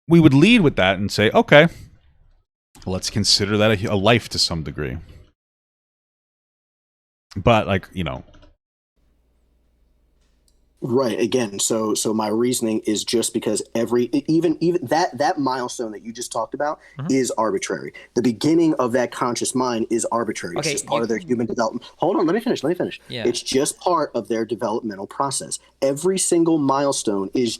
we would lead with that and say, okay, let's consider that a life to some degree. But, like, you know. Right. Again, so my reasoning is just because even that milestone that you just talked about is arbitrary. The beginning of that conscious mind is arbitrary. Okay, it's just part of their human development. Hold on, let me finish. Yeah. It's just part of their developmental process. Every single milestone is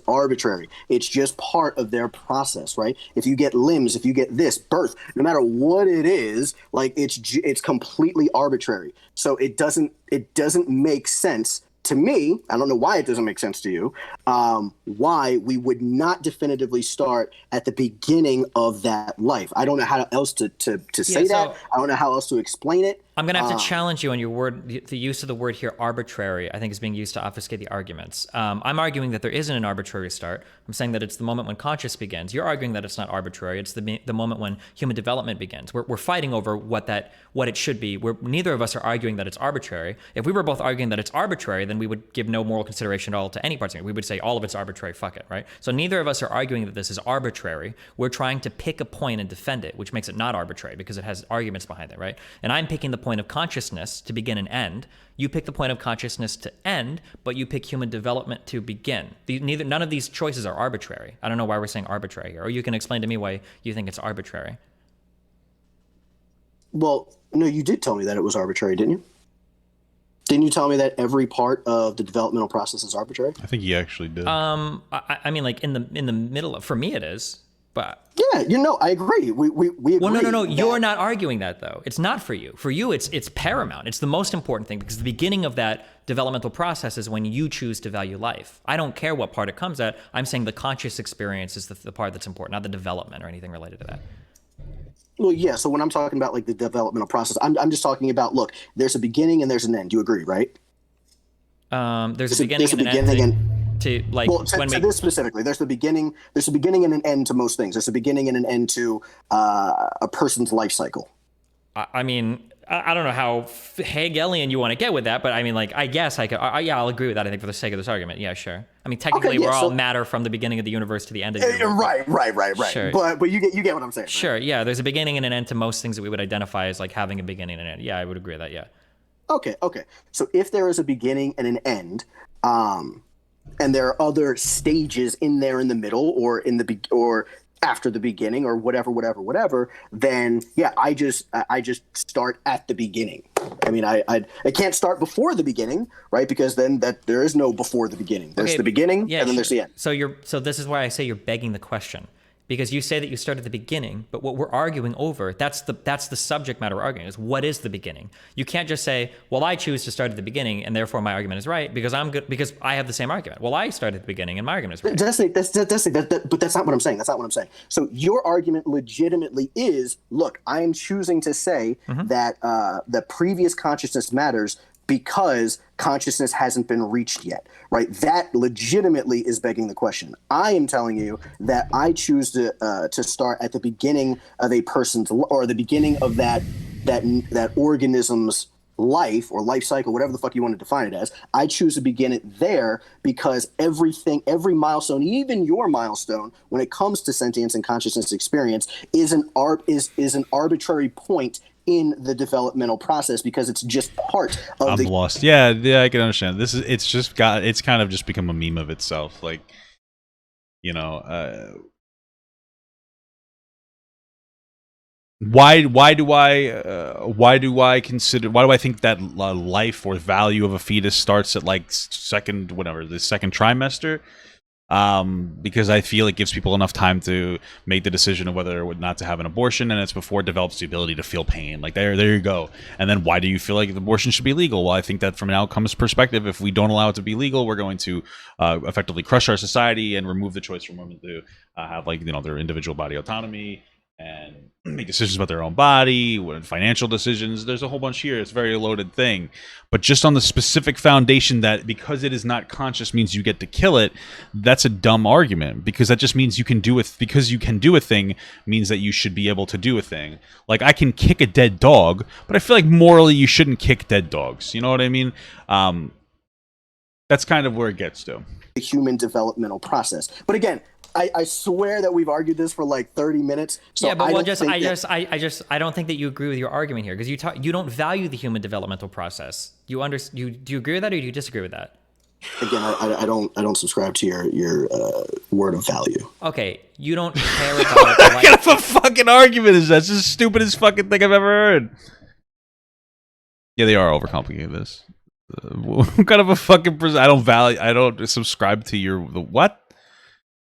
arbitrary. It's just part of their process, right? If you get limbs, if you get this birth, no matter what it is, like it's completely arbitrary. So it doesn't make sense to me. I don't know why it doesn't make sense to you, why we would not definitively start at the beginning of that life. I don't know how else to say that. I don't know how else to explain it. I'm going to have to challenge you on your word. The use of the word here, arbitrary, I think is being used to obfuscate the arguments. I'm arguing that there isn't an arbitrary start. I'm saying that it's the moment when conscious begins. You're arguing that it's not arbitrary. It's the moment when human development begins. We're fighting over what it should be. Neither of us are arguing that it's arbitrary. If we were both arguing that it's arbitrary, then we would give no moral consideration at all to any parts of it. We would say all of it's arbitrary, fuck it, right? So neither of us are arguing that this is arbitrary. We're trying to pick a point and defend it, which makes it not arbitrary because it has arguments behind it, right? And I'm picking the point of consciousness to begin and end. You pick the point of consciousness to end, but you pick human development to begin. None of these choices are arbitrary. I don't know why we're saying arbitrary here, or you can explain to me why you think it's arbitrary. Well, no, you did tell me that it was arbitrary, didn't you? Didn't you tell me that every part of the developmental process is arbitrary? I think he actually did. I mean, like in the middle of, for me it is, but yeah, I agree. We agree. Well, no. You're not arguing that though. It's not for you. For you, it's paramount. It's the most important thing because the beginning of that developmental process is when you choose to value life. I don't care what part it comes at. I'm saying the conscious experience is the part that's important, not the development or anything related to that. Well, yeah. So when I'm talking about like the developmental process, I'm just talking about, look, there's a beginning and there's an end. You agree, right? There's a beginning and an end. to like Well, to this specifically, there's the beginning and an end to most things. There's a beginning and an end to a person's life cycle. I mean, I don't know how Hegelian you want to get with that, but I mean, like, I guess I could. Yeah, I'll agree with that. I think for the sake of this argument, yeah, sure. I mean, technically, we're all matter from the beginning of the universe to the end of the universe. Right. Sure. But you get what I'm saying. Sure. Right? Yeah, there's a beginning and an end to most things that we would identify as like having a beginning and an end. Yeah, I would agree with that. Yeah. Okay. So if there is a beginning and an end, and there are other stages in there in the middle, or or after the beginning, or whatever, then yeah, I just start at the beginning. I mean, I can't start before the beginning, right? Because then there is no before the beginning. There's the beginning, and then there's the end. So this is why I say you're begging the question. Because you say that you start at the beginning, but what we're arguing over, that's the subject matter we're arguing, is what is the beginning? You can't just say, well, I choose to start at the beginning, and therefore my argument is right, because I'm good, because I have the same argument. Well, I start at the beginning, and my argument is right. But that's not what I'm saying. That's not what I'm saying. So your argument legitimately is, look, I'm choosing to say that the previous consciousness matters because consciousness hasn't been reached yet, right? That legitimately is begging the question. I am telling you that I choose to start at the beginning of a person's, or the beginning of that organism's life or life cycle, whatever the fuck you want to define it as. I choose to begin it there because every milestone, even your milestone, when it comes to sentience and consciousness experience, is an arbitrary point in the developmental process, because it's just part of I'm lost. Yeah, I can understand. It's kind of just become a meme of itself. Like, you know, why do I think that life or value of a fetus starts at like the second trimester? Because I feel it gives people enough time to make the decision of whether or not to have an abortion, and it's before it develops the ability to feel pain. Like, there you go. And then why do you feel like abortion should be legal? Well, I think that from an outcomes perspective, if we don't allow it to be legal, we're going to effectively crush our society and remove the choice from women to have, like, you know, their individual body autonomy and make decisions about their own body, financial decisions. There's a whole bunch here. It's a very loaded thing. But just on the specific foundation that because it is not conscious means you get to kill it, that's a dumb argument, because that just means you can do it. Because you can do a thing means that you should be able to do a thing. Like, I can kick a dead dog, but I feel like morally you shouldn't kick dead dogs. You know what I mean? That's kind of where it gets to. The human developmental process. But again, I swear that we've argued this for like 30 minutes. So yeah, but I don't think that you agree with your argument here, because you don't value the human developmental process. Do you agree with that, or do you disagree with that? Again, I don't subscribe to your word of value. Okay, you don't care about it. What kind of a fucking argument is that? It's the stupidest fucking thing I've ever heard. Yeah, they are overcomplicating this. What kind of a fucking I don't subscribe to what?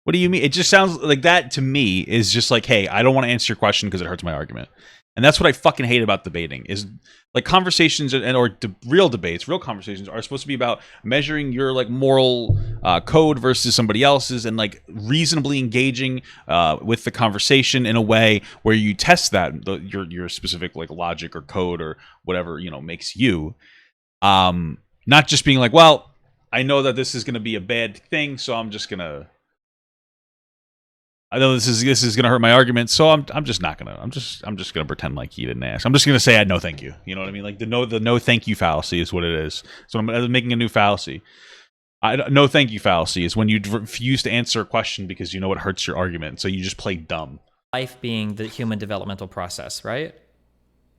What do you mean? It just sounds like that to me is just like, hey, I don't want to answer your question because it hurts my argument. And that's what I fucking hate about debating, is like conversations real debates, real conversations are supposed to be about measuring your like moral code versus somebody else's, and like reasonably engaging with the conversation in a way where you test that your specific like logic or code or whatever, you know, makes you. Not just being like, well, I know that this is going to be a bad thing, so I'm just going to. I know this is gonna hurt my argument, so I'm just gonna pretend like he didn't ask. I'm just gonna say no thank you. You know what I mean? Like the no thank you fallacy is what it is. So I'm making a new fallacy. No thank you fallacy is when you refuse to answer a question because you know it hurts your argument, so you just play dumb. Life being the human developmental process, right?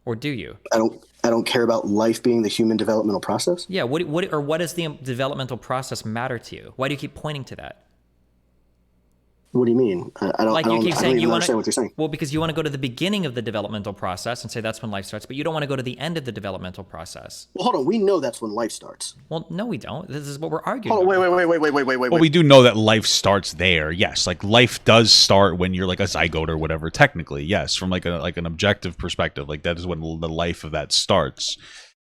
Or do you? I don't care about life being the human developmental process. Yeah. What does the developmental process matter to you? Why do you keep pointing to that? What do you mean? I don't understand what you're saying. Well, because you want to go to the beginning of the developmental process and say that's when life starts, but you don't want to go to the end of the developmental process. Well, hold on. We know that's when life starts. Well, no, we don't. This is what we're arguing. Hold on, wait. Well, we do know that life starts there. Yes, like life does start when you're like a zygote or whatever. Technically, yes, from like an objective perspective, like that is when the life of that starts.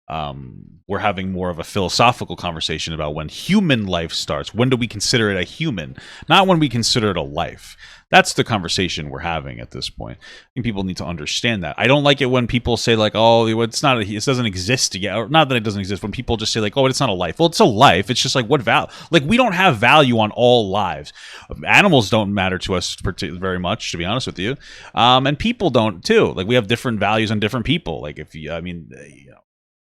We're having more of a philosophical conversation about when human life starts. When do we consider it a human? Not when we consider it a life. That's the conversation we're having at this point. I think people need to understand that. I don't like it when people say like, "Oh, it's not. It doesn't exist yet." Or not that it doesn't exist. When people just say like, "Oh, it's not a life." Well, it's a life. It's just like what value? Like we don't have value on all lives. Animals don't matter to us very much, to be honest with you, and people don't too. Like we have different values on different people. Like if you, I mean, it's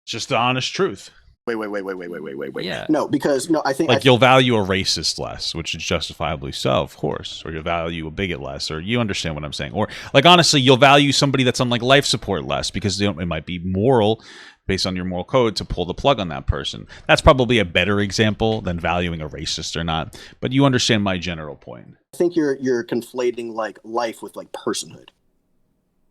just the honest truth. Wait. Yeah. No, because no, I think like you'll value a racist less, which is justifiably so, of course, or you'll value a bigot less, or you understand what I'm saying, or like honestly, you'll value somebody that's on like life support less because it might be moral, based on your moral code, to pull the plug on that person. That's probably a better example than valuing a racist or not. But you understand my general point. I think you're conflating like life with like personhood.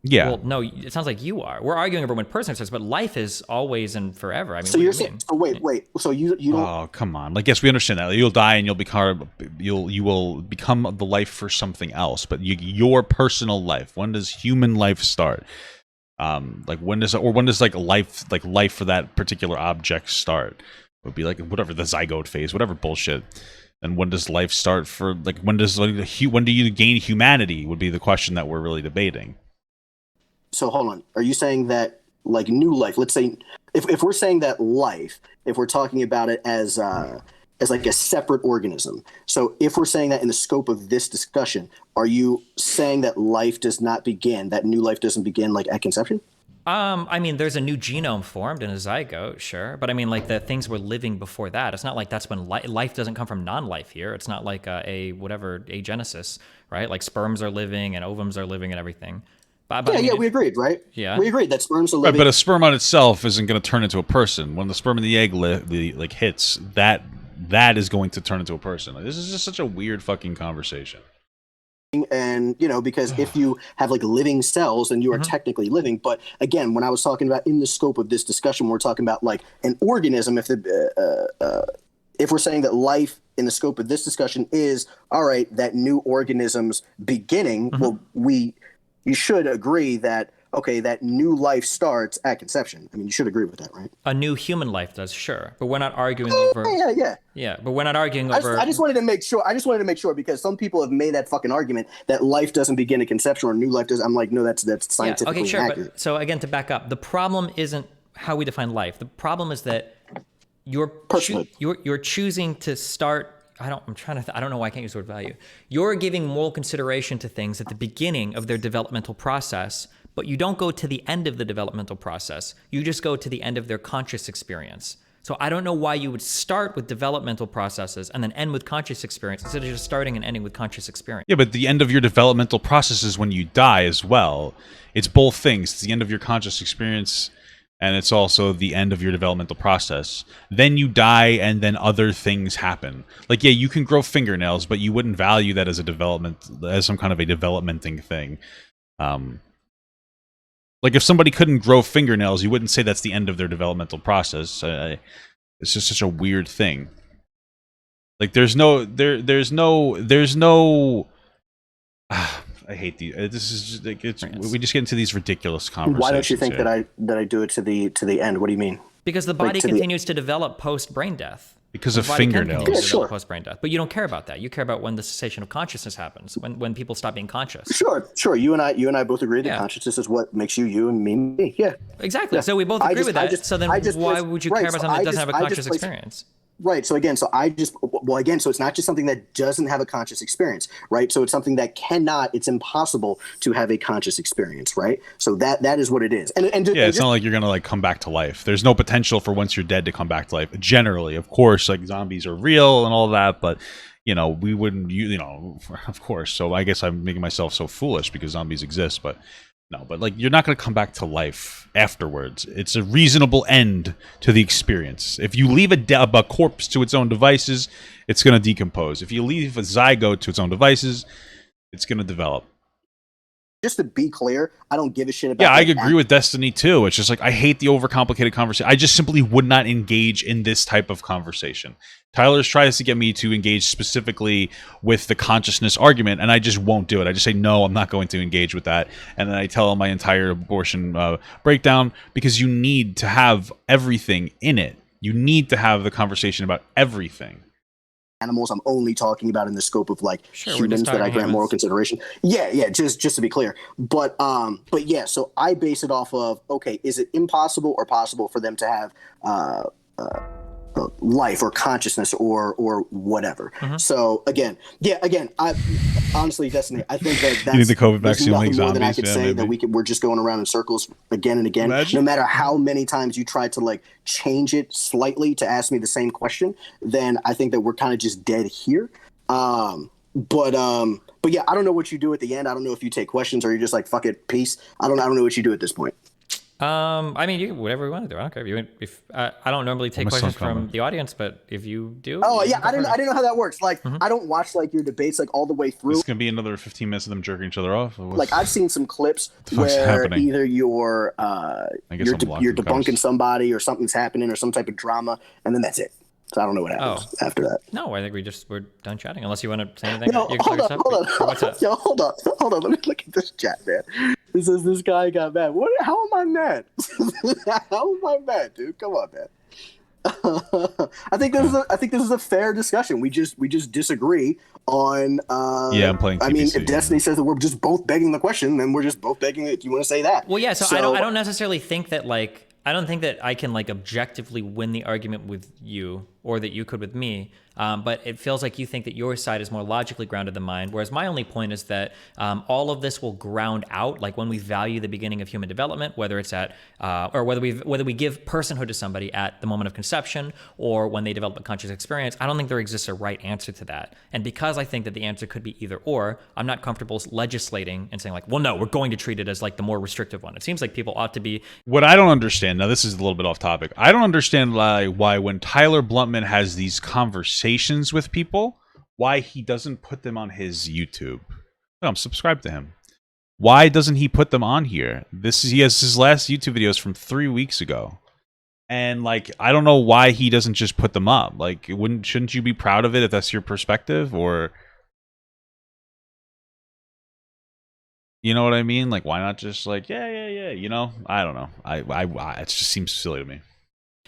Yeah. Well, no, it sounds like you are. We're arguing over when person starts, but life is always and forever. I mean, So what you're do you saying? mean? So wait. So you don't? Oh, come on. Like, yes, we understand that. You'll die and you will become the life for something else. But your personal life, when does human life start? Like when does like life for that particular object start? It would be like whatever the zygote phase, whatever bullshit. And when does life start for like when do you gain humanity? Would be the question that we're really debating. So hold on. Are you saying that like new life? Let's say if we're saying that life, if we're talking about it as like a separate organism. So if we're saying that in the scope of this discussion, are you saying that life does not begin, that new life doesn't begin like at conception? I mean, there's a new genome formed in a zygote, sure, but I mean, like the things we're living before that. It's not like that's when life doesn't come from non-life here. It's not like agenesis, right? Like sperms are living and ovums are living and everything. But I mean, We agreed, right? Yeah. We agreed that sperms are Right, living. but a sperm on itself isn't going to turn into a person. When the sperm in the egg hits, that is going to turn into a person. Like, this is just such a weird fucking conversation. And because if you have like living cells, then you are technically living. But again, when I was talking about in the scope of this discussion, we're talking about like an organism. If we're saying that life in the scope of this discussion is all right, that new organism's beginning, well, you should agree that okay, that new life starts at conception. I mean, you should agree with that, right? a new human life does, sure, but we're not arguing over. Yeah. Yeah, but we're not arguing over. I just wanted to make sure because some people have made that fucking argument that life doesn't begin at conception or new life does. I'm like, no, that's scientifically okay, sure. inaccurate. But so again, to back up, the problem isn't how we define life. The problem is that you're choosing to start. I don't know why I can't use the word value. You're giving moral consideration to things at the beginning of their developmental process, but you don't go to the end of the developmental process. You just go to the end of their conscious experience. So I don't know why you would start with developmental processes and then end with conscious experience instead of just starting and ending with conscious experience. Yeah, but the end of your developmental process is when you die as well. It's both things. It's the end of your conscious experience, and it's also the end of your developmental process. Then you die, and then other things happen. Like, yeah, you can grow fingernails, but you wouldn't value that as as some kind of a developmenting thing. Like, if somebody couldn't grow fingernails, you wouldn't say that's the end of their developmental process. It's just such a weird thing. Like, there's no. I hate these. This is just, like, we just get into these ridiculous conversations. Why don't you think here. that I do it to the end? What do you mean? Because the body continues to develop post brain death. Because The of body can fingernails. continue to Yeah, develop sure. post brain death, but you don't care about that. You care about when the cessation of consciousness happens, when people stop being conscious. Sure. You and I both agree that Yeah. consciousness is what makes you and me. Yeah. Exactly. Yeah. So we both agree with that. So then why would you care about something that doesn't have a conscious experience? Right. So again, so it's not just something that doesn't have a conscious experience, right? So it's something that it's impossible to have a conscious experience, right? So that is what it is. It's not like you're gonna like come back to life. There's no potential for once you're dead to come back to life. Generally, of course, like zombies are real and all that, but we wouldn't, of course. So I guess I'm making myself so foolish because zombies exist, but. No, but like you're not going to come back to life afterwards. It's a reasonable end to the experience. If you leave a corpse to its own devices, it's going to decompose. If you leave a zygote to its own devices, it's going to develop. just to be clear, I don't give a shit about. Yeah, I agree with Destiny too. It's just like I hate the overcomplicated conversation. I just simply would not engage in this type of conversation. Tyler tries to get me to engage specifically with the consciousness argument, and I just won't do it. I just say no, I'm not going to engage with that, and then I tell him my entire abortion breakdown, because you need to have everything in it. You need to have the conversation about everything. Animals, I'm only talking about in the scope of like Sure, humans that I grant moral consideration. Yeah, just to be clear. But yeah, so I base it off of, okay, is it impossible or possible for them to have life or consciousness or whatever. So again, I honestly, Destiny, I think that's you need the COVID there's vaccine nothing like more than I zombies, could yeah, say maybe. that we're just going around in circles again and again. Imagine. No matter how many times you try to like change it slightly to ask me the same question, then I think that we're kind of just dead here. But yeah, I don't know what you do at the end. I don't know if you take questions or you're just like, fuck it, peace. I don't know what you do at this point. I mean, you whatever you want to do. I don't care. If I don't normally take questions from the audience, but if you do, oh yeah, I didn't know how that works. Like, I don't watch like your debates like all the way through. It's gonna be another 15 minutes of them jerking each other off. Like I've seen some clips where happening? either you're debunking somebody or something's happening or some type of drama, and then that's it. So I don't know what happens after that. No, I think we're done chatting. Unless you want to say anything. Yo, hold on. What's up? Yo, hold on. Let me look at this chat, man. It says this guy got mad. What? How am I mad? How am I mad, dude? Come on, man. I think this is a fair discussion. We just disagree on. I'm playing TBC, I mean, if Destiny says that we're just both begging the question, then we're just both begging it. You want to say that? Well, yeah. So I don't necessarily think that like. I don't think that I can like objectively win the argument with you or that you could with me. But it feels like you think that your side is more logically grounded than mine. Whereas my only point is that all of this will ground out, like when we value the beginning of human development, whether it's at or whether we give personhood to somebody at the moment of conception or when they develop a conscious experience. I don't think there exists a right answer to that. And because I think that the answer could be either or, I'm not comfortable legislating and saying like, well, no, we're going to treat it as like the more restrictive one. It seems like people ought to be. What I don't understand, now this is a little bit off topic, I don't understand why when Tyler Bluntman has these conversations with people, why he doesn't put them on his YouTube. I'm subscribed to him. Why doesn't he put them on here? He has his last YouTube videos from 3 weeks ago. And like, I don't know why he doesn't just put them up. Like, shouldn't you be proud of it if that's your perspective? Or, you know what I mean? Like, why not just like, yeah, you know? I don't know. It just seems silly to me.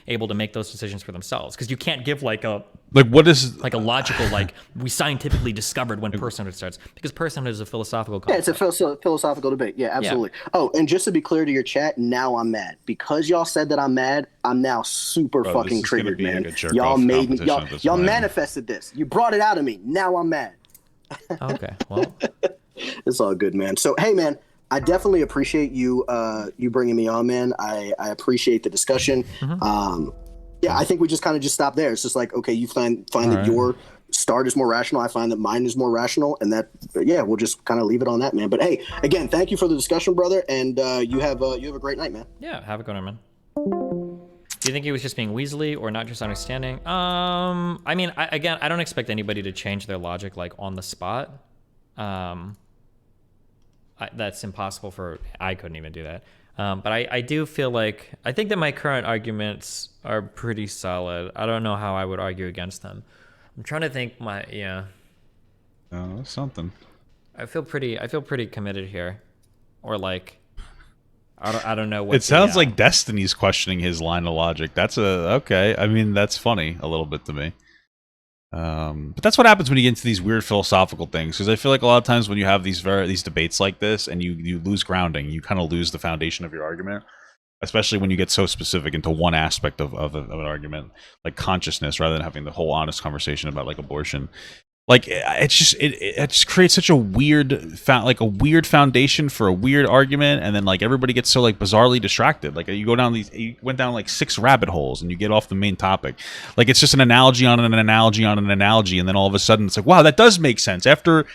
Able to make those decisions for themselves, because you can't give like what is like a logical like we scientifically discovered when personhood starts, because personhood is a philosophical concept. Yeah, it's a philosophical debate. Yeah, absolutely. Yeah. Oh, and just to be clear to your chat, now I'm mad because y'all said that I'm mad. I'm now super fucking triggered, man. Like y'all made me. Y'all manifested this. You brought it out of me. Now I'm mad. Okay, well, it's all good, man. So hey, man. I definitely appreciate you bringing me on, man. I appreciate the discussion. Yeah, I think we just kind of stop there. It's just like, okay, you find that your start is more rational. I find that mine is more rational, and that we'll just kind of leave it on that, man. But hey, again, thank you for the discussion, brother, and you have a great night, man. Yeah, have a good one, man. Do you think he was just being weaselly or not just understanding? I mean, I don't expect anybody to change their logic like on the spot. That's impossible I couldn't even do that. But I do feel like, I think that my current arguments are pretty solid. I don't know how I would argue against them. I'm trying to think Oh, that's something. I feel pretty committed here. Or like, I don't know what. It sounds like Destiny's questioning his line of logic. Okay. I mean, that's funny a little bit to me. But that's what happens when you get into these weird philosophical things, because I feel like a lot of times when you have these debates like this and you lose grounding, you kind of lose the foundation of your argument, especially when you get so specific into one aspect of an argument, like consciousness, rather than having the whole honest conversation about like abortion. Like it just creates such a weird foundation for a weird argument, and then like everybody gets so like bizarrely distracted. Like you went down like 6 rabbit holes, and you get off the main topic. Like it's just an analogy on an analogy on an analogy, and then all of a sudden it's like, wow, that does make sense. After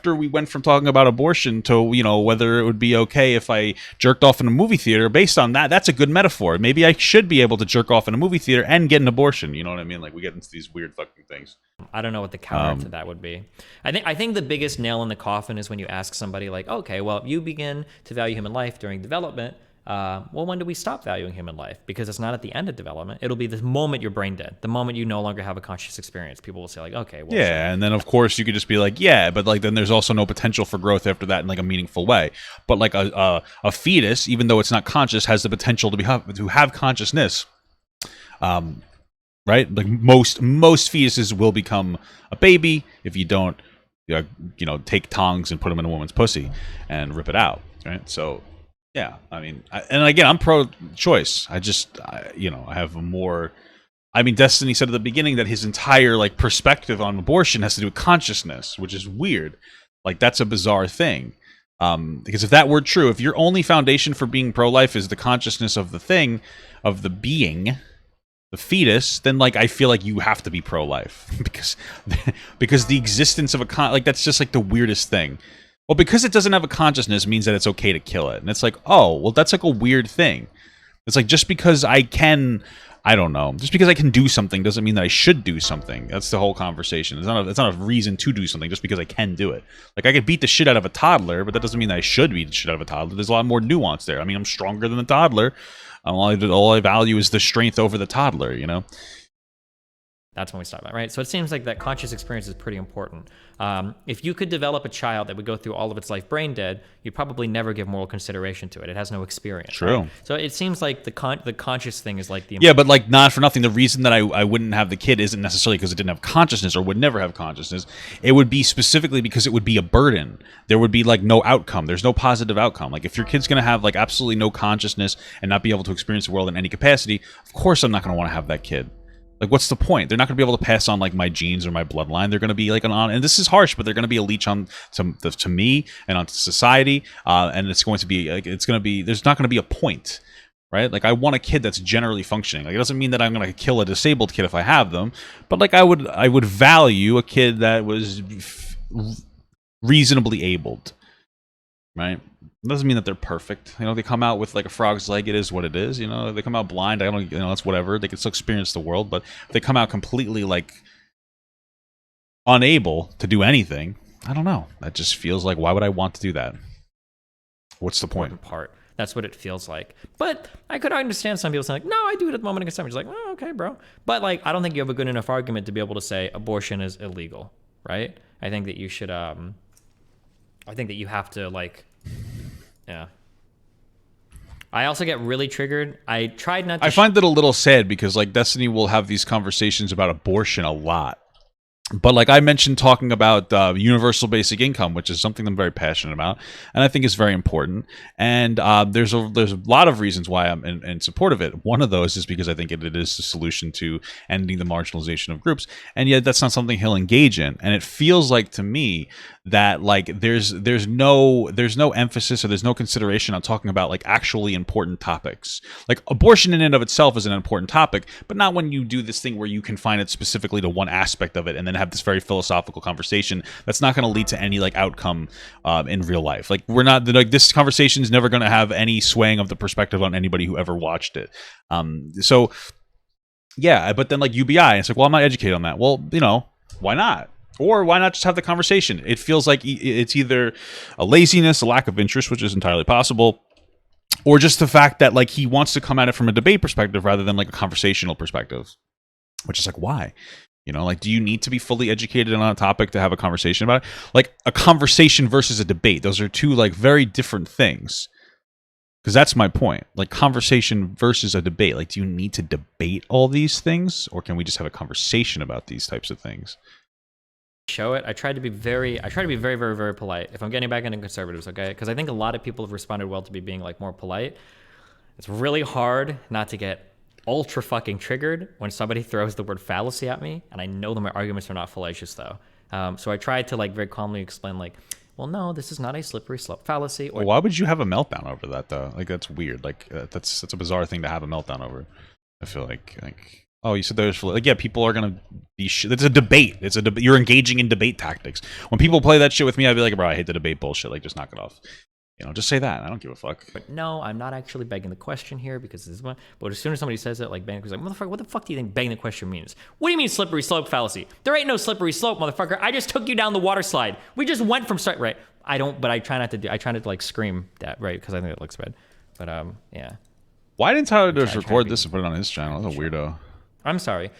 we went from talking about abortion to, you know, whether it would be okay if I jerked off in a movie theater, based on that's a good metaphor. Maybe I should be able to jerk off in a movie theater and get an abortion. You know what I mean? Like we get into these weird fucking things. I don't know what the counter to that would be. I think the biggest nail in the coffin is when you ask somebody like, okay, well, you begin to value human life during development. Well, when do we stop valuing human life? Because it's not at the end of development. It'll be the moment you're brain dead, the moment you no longer have a conscious experience. People will say like, okay, well, Yeah, and then of course you could just be like, yeah, but like then there's also no potential for growth after that in like a meaningful way. But like a fetus, even though it's not conscious, has the potential to have consciousness. Right? Like most fetuses will become a baby if you don't, take tongs and put them in a woman's pussy and rip it out. Right? So, yeah. I mean, and again, I'm pro-choice. I have more. I mean, Destiny said at the beginning that his entire like perspective on abortion has to do with consciousness, which is weird. Like that's a bizarre thing. Because if that were true, if your only foundation for being pro-life is the consciousness of the thing, of the being, the fetus, then like I feel like you have to be pro-life because the existence of like that's just like the weirdest thing. Well, because it doesn't have a consciousness means that it's okay to kill it, and it's like, oh, well, that's like a weird thing. It's like just because I can, I don't know, just because I can do something doesn't mean that I should do something. That's the whole conversation. It's not a reason to do something just because I can do it. Like I could beat the shit out of a toddler, but that doesn't mean that I should beat the shit out of a toddler. There's a lot more nuance there. I mean, I'm stronger than the toddler. All I value is the strength over the toddler, that's when we stop that, right? So it seems like that conscious experience is pretty important. If you could develop a child that would go through all of its life brain dead, you'd probably never give moral consideration to it. It has no experience. True. Right? So it seems like the conscious thing is like the yeah, but like not for nothing. The reason that I wouldn't have the kid isn't necessarily because it didn't have consciousness or would never have consciousness. It would be specifically because it would be a burden. There would be like no outcome. There's no positive outcome. Like if your kid's gonna have like absolutely no consciousness and not be able to experience the world in any capacity, of course I'm not gonna want to have that kid. Like, what's the point? They're not going to be able to pass on, like, my genes or my bloodline. They're going to be, like, and this is harsh, but they're going to be a leech on to me and onto society, and it's going to be, like, there's not going to be a point, right? Like, I want a kid that's generally functioning. Like, it doesn't mean that I'm going to kill a disabled kid if I have them, but, like, I would value a kid that was reasonably abled, right? It doesn't mean that they're perfect. They come out with like a frog's leg. It is what it is. They come out blind. I don't. That's whatever. They can still experience the world. But if they come out completely like unable to do anything, I don't know. That just feels like, why would I want to do that? What's the point? Part. That's what it feels like. But I could understand some people saying, like, no, I do it at the moment of conception. It's like, oh, okay, bro. But like, I don't think you have a good enough argument to be able to say abortion is illegal, right? I think that you should. I think that you have to like. Yeah. I also get really triggered. I tried not to. I find that a little sad because like Destiny will have these conversations about abortion a lot. But like I mentioned, talking about universal basic income, which is something I'm very passionate about, and I think is very important. And there's a lot of reasons why I'm in support of it. One of those is because I think it is the solution to ending the marginalization of groups, and yet that's not something he'll engage in. And it feels like to me that like there's no emphasis or there's no consideration on talking about like actually important topics. Like abortion in and of itself is an important topic, but not when you do this thing where you confine it specifically to one aspect of it and then have this very philosophical conversation that's not going to lead to any like outcome in real life. Like we're not like this conversation is never going to have any swaying of the perspective on anybody who ever watched it. So yeah, but then like UBI, it's like, well, I'm not educated on that. Well, why not? Or why not just have the conversation? It feels like it's either a laziness, a lack of interest, which is entirely possible, or just the fact that like he wants to come at it from a debate perspective rather than like a conversational perspective, which is like, why? Like, do you need to be fully educated on a topic to have a conversation about it? Like a conversation versus a debate. Those are two like very different things. Because that's my point. Like conversation versus a debate. Like, do you need to debate all these things, or can we just have a conversation about these types of things? Show it. I try to be very, very, very polite. If I'm getting back into conservatives, okay? Because I think a lot of people have responded well to me being like more polite. It's really hard not to get ultra fucking triggered when somebody throws the word fallacy at me, and I know that my arguments are not fallacious though. So I tried to like very calmly explain like, well, no, this is not a slippery slope fallacy. Or why would you have a meltdown over that though? Like that's weird. Like that's a bizarre thing to have a meltdown over. I feel like oh, you said there's like, yeah, people are gonna be it's a debate. You're engaging in debate tactics. When people play that shit with me, I'd be like, bro, I hate the debate bullshit. Like just knock it off. You know, just say that. I don't give a fuck. But no, I'm not actually begging the question here because this is one. But as soon as somebody says it, like begging, like, motherfucker, what the fuck do you think begging the question means? What do you mean slippery slope fallacy? There ain't no slippery slope, motherfucker. I just took you down the water slide. We just went from start, right? I don't, but I try not to do. I try not to like scream that, right? Because I think it looks bad. But yeah. Why didn't Tyler just record this and put it on his channel? That's a weirdo. I'm sorry.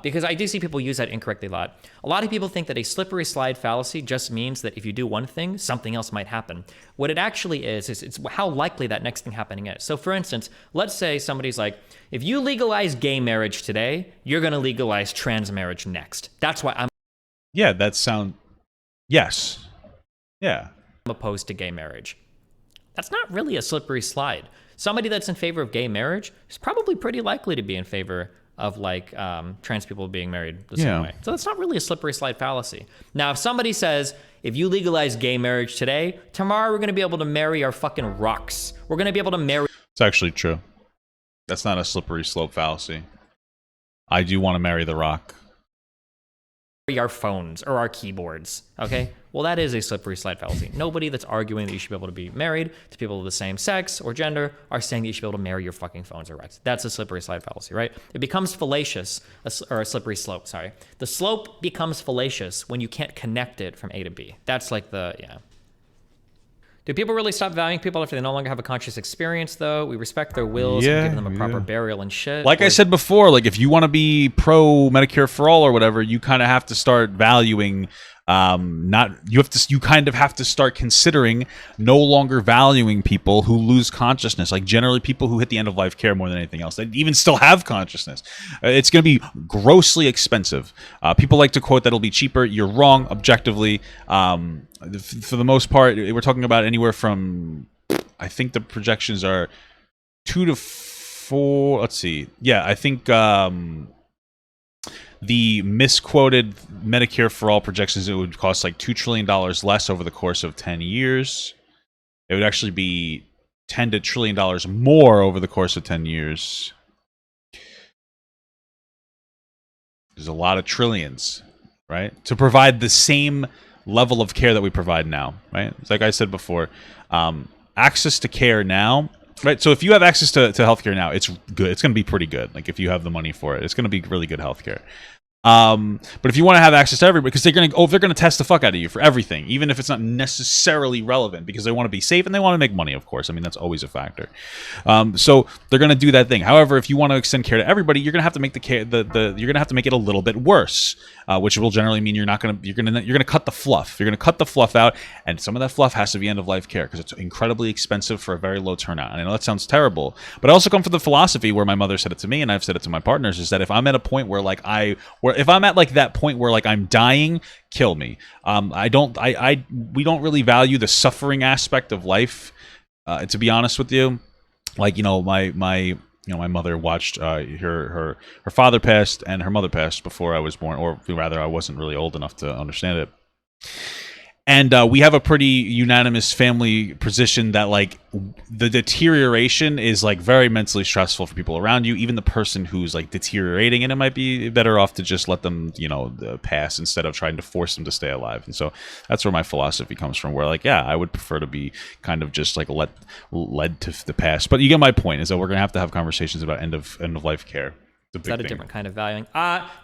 Because I do see people use that incorrectly a lot. A lot of people think that a slippery slide fallacy just means that if you do one thing, something else might happen. What it actually is it's how likely that next thing happening is. So for instance, let's say somebody's like, if you legalize gay marriage today, you're going to legalize trans marriage next. That's why I'm Yeah, that sound... Yes. Yeah. opposed to gay marriage. That's not really a slippery slide. Somebody that's in favor of gay marriage is probably pretty likely to be in favor of like trans people being married the same way. So that's not really a slippery slide fallacy. Now, if somebody says, if you legalize gay marriage today, tomorrow we're going to be able to marry our fucking rocks. We're going to be able to marry... It's actually true. That's not a slippery slope fallacy. I do want to marry The Rock. our phones or our keyboards, okay? Well, that is a slippery slide fallacy. Nobody that's arguing that you should be able to be married to people of the same sex or gender are saying that you should be able to marry your fucking phones or rights. That's a slippery slide fallacy, right? It becomes fallacious, or a slippery slope, sorry. The slope becomes fallacious when you can't connect it from A to B. That's like the, yeah. Do people really stop valuing people after they no longer have a conscious experience, though? We respect their wills and give them a proper burial and shit. Like I said before, like if you want to be pro Medicare for all or whatever, you kind of have to start valuing you kind of have to start considering no longer valuing people who lose consciousness, like generally people who hit the end of life care more than anything else. They even still have consciousness. It's going to be grossly expensive. People like to quote that it'll be cheaper. You're wrong objectively. For the most part, we're talking about anywhere from, I think the projections are 2 to 4. Let's see. Yeah, I think the misquoted Medicare for all projections, it would cost like $2 trillion less over the course of 10 years. It would actually be $10 trillion more over the course of 10 years. There's a lot of trillions, right? To provide the same level of care that we provide now, right? It's like I said before, access to care now, right? So if you have access to healthcare now, it's good. It's going to be pretty good. Like if you have the money for it, it's going to be really good healthcare. But if you want to have access to everybody, because they're going to test the fuck out of you for everything, even if it's not necessarily relevant, because they want to be safe and they want to make money, of course. I mean, that's always a factor. So they're going to do that thing. However, if you want to extend care to everybody, you're going to have to make the care you're going to have to make it a little bit worse, which will generally mean you're going to cut the fluff. You're going to cut the fluff out, and some of that fluff has to be end of life care because it's incredibly expensive for a very low turnout. And I know that sounds terrible, but I also come from the philosophy where my mother said it to me, and I've said it to my partners, is that if I'm at a point where if I'm at like that point where like I'm dying, kill me. We don't really value the suffering aspect of life. To be honest with you, like, my mother watched her father passed and her mother passed before I was born, or rather I wasn't really old enough to understand it. And we have a pretty unanimous family position that like the deterioration is like very mentally stressful for people around you. Even the person who's like deteriorating, and it might be better off to just let them, pass instead of trying to force them to stay alive. And so that's where my philosophy comes from. Where like, yeah, I would prefer to be kind of just like led to the past. But you get my point. Is that we're gonna have to have conversations about end of life care. Is that a different kind of valuing?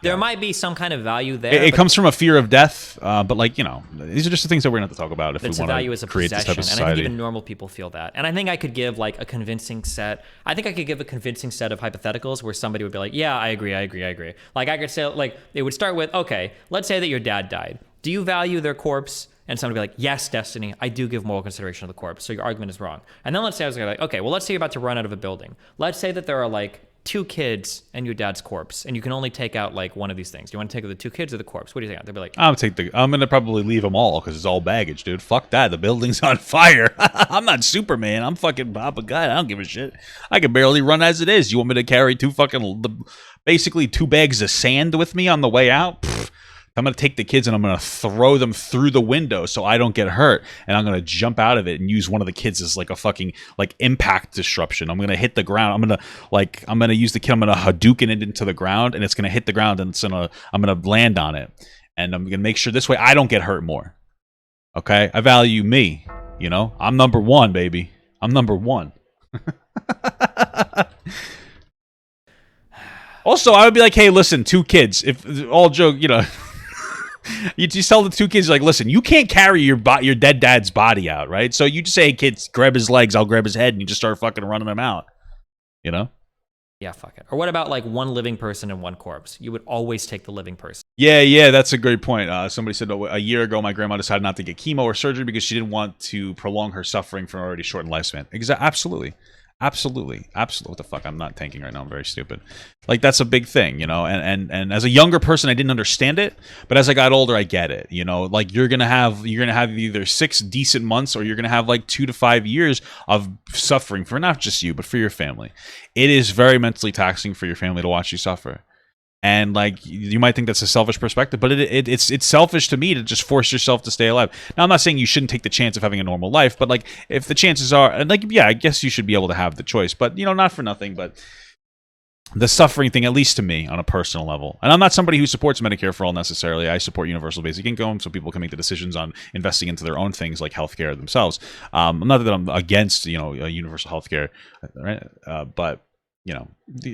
There might be some kind of value there. It comes from a fear of death, but like, these are just the things that we're going to have to talk about if we want to create this type of society. And I think even normal people feel that. And I think I could give like a convincing set of hypotheticals where somebody would be like, yeah, I agree. Like I could say, like, it would start with, okay, let's say that your dad died. Do you value their corpse? And somebody would be like, yes, Destiny, I do give moral consideration to the corpse. So your argument is wrong. And then let's say I was like, okay, well, let's say you're about to run out of a building. Let's say that there are like 2 kids and your dad's corpse, and you can only take out like one of these things. Do you want to take out the 2 kids or the corpse? What do you think? They'll be like, I'm gonna probably leave them all because it's all baggage, dude. Fuck that. The building's on fire. I'm not Superman. I'm fucking Papa God. I don't give a shit. I can barely run as it is. You want me to carry basically 2 bags of sand with me on the way out? Pfft. I'm going to take the kids and I'm going to throw them through the window so I don't get hurt. And I'm going to jump out of it and use one of the kids as like a fucking like impact disruption. I'm going to hit the ground. I'm going to use the kid. I'm going to Hadouken it into the ground, and it's going to hit the ground, and I'm going to land on it. And I'm going to make sure this way I don't get hurt more. Okay? I value me. You know, I'm number one, baby. I'm number one. Also, I would be like, hey, listen, 2 kids. If all joke, you know, you just tell the 2 kids, like, listen, you can't carry your dead dad's body out, right? So you just say, hey, kids, grab his legs, I'll grab his head, and you just start fucking running him out. You know? Yeah, fuck it. Or what about like 1 living person and 1 corpse? You would always take the living person. Yeah, that's a great point. Somebody said a year ago, my grandma decided not to get chemo or surgery because she didn't want to prolong her suffering from already shortened lifespan. Absolutely. What the fuck? I'm not tanking right now. I'm very stupid. Like, that's a big thing, you know. And as a younger person, I didn't understand it, but as I got older, I get it. You know, like you're gonna have either 6 decent months or you're gonna have like 2 to 5 years of suffering for not just you, but for your family. It is very mentally taxing for your family to watch you suffer. And like, you might think that's a selfish perspective, but it's selfish to me to just force yourself to stay alive. Now, I'm not saying you shouldn't take the chance of having a normal life, but like, if the chances are, and like, yeah, I guess you should be able to have the choice, but you know, not for nothing, but the suffering thing, at least to me, on a personal level. And I'm not somebody who supports Medicare for all necessarily. I support universal basic income so people can make the decisions on investing into their own things like healthcare themselves. Not that I'm against, you know, universal healthcare, right? But you know,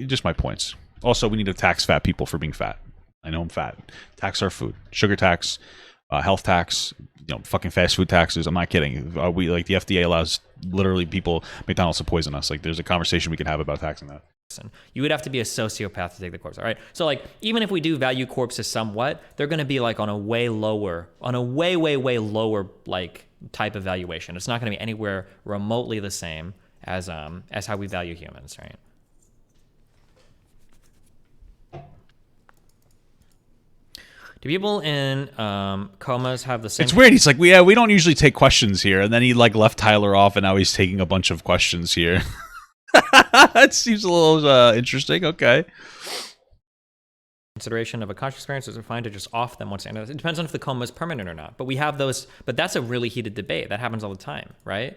just my points. Also, we need to tax fat people for being fat. I know I'm fat. Tax our food. Sugar tax, health tax, you know, fucking fast food taxes. I'm not kidding. We like the FDA allows literally people, McDonald's, to poison us. Like, there's a conversation we could have about taxing that. You would have to be a sociopath to take the corpse, all right? So like, even if we do value corpses somewhat, they're going to be like on a way lower, way lower like type of valuation. It's not going to be anywhere remotely the same as how we value humans, right? Do people in comas have the same? It's weird. He's like, we don't usually take questions here, and then he like left Tyler off, and now he's taking a bunch of questions here. That seems a little interesting. Okay. Consideration of a conscious experience is fine to just off them once. It depends on if the coma is permanent or not. But we have those. But that's a really heated debate. That happens all the time, right?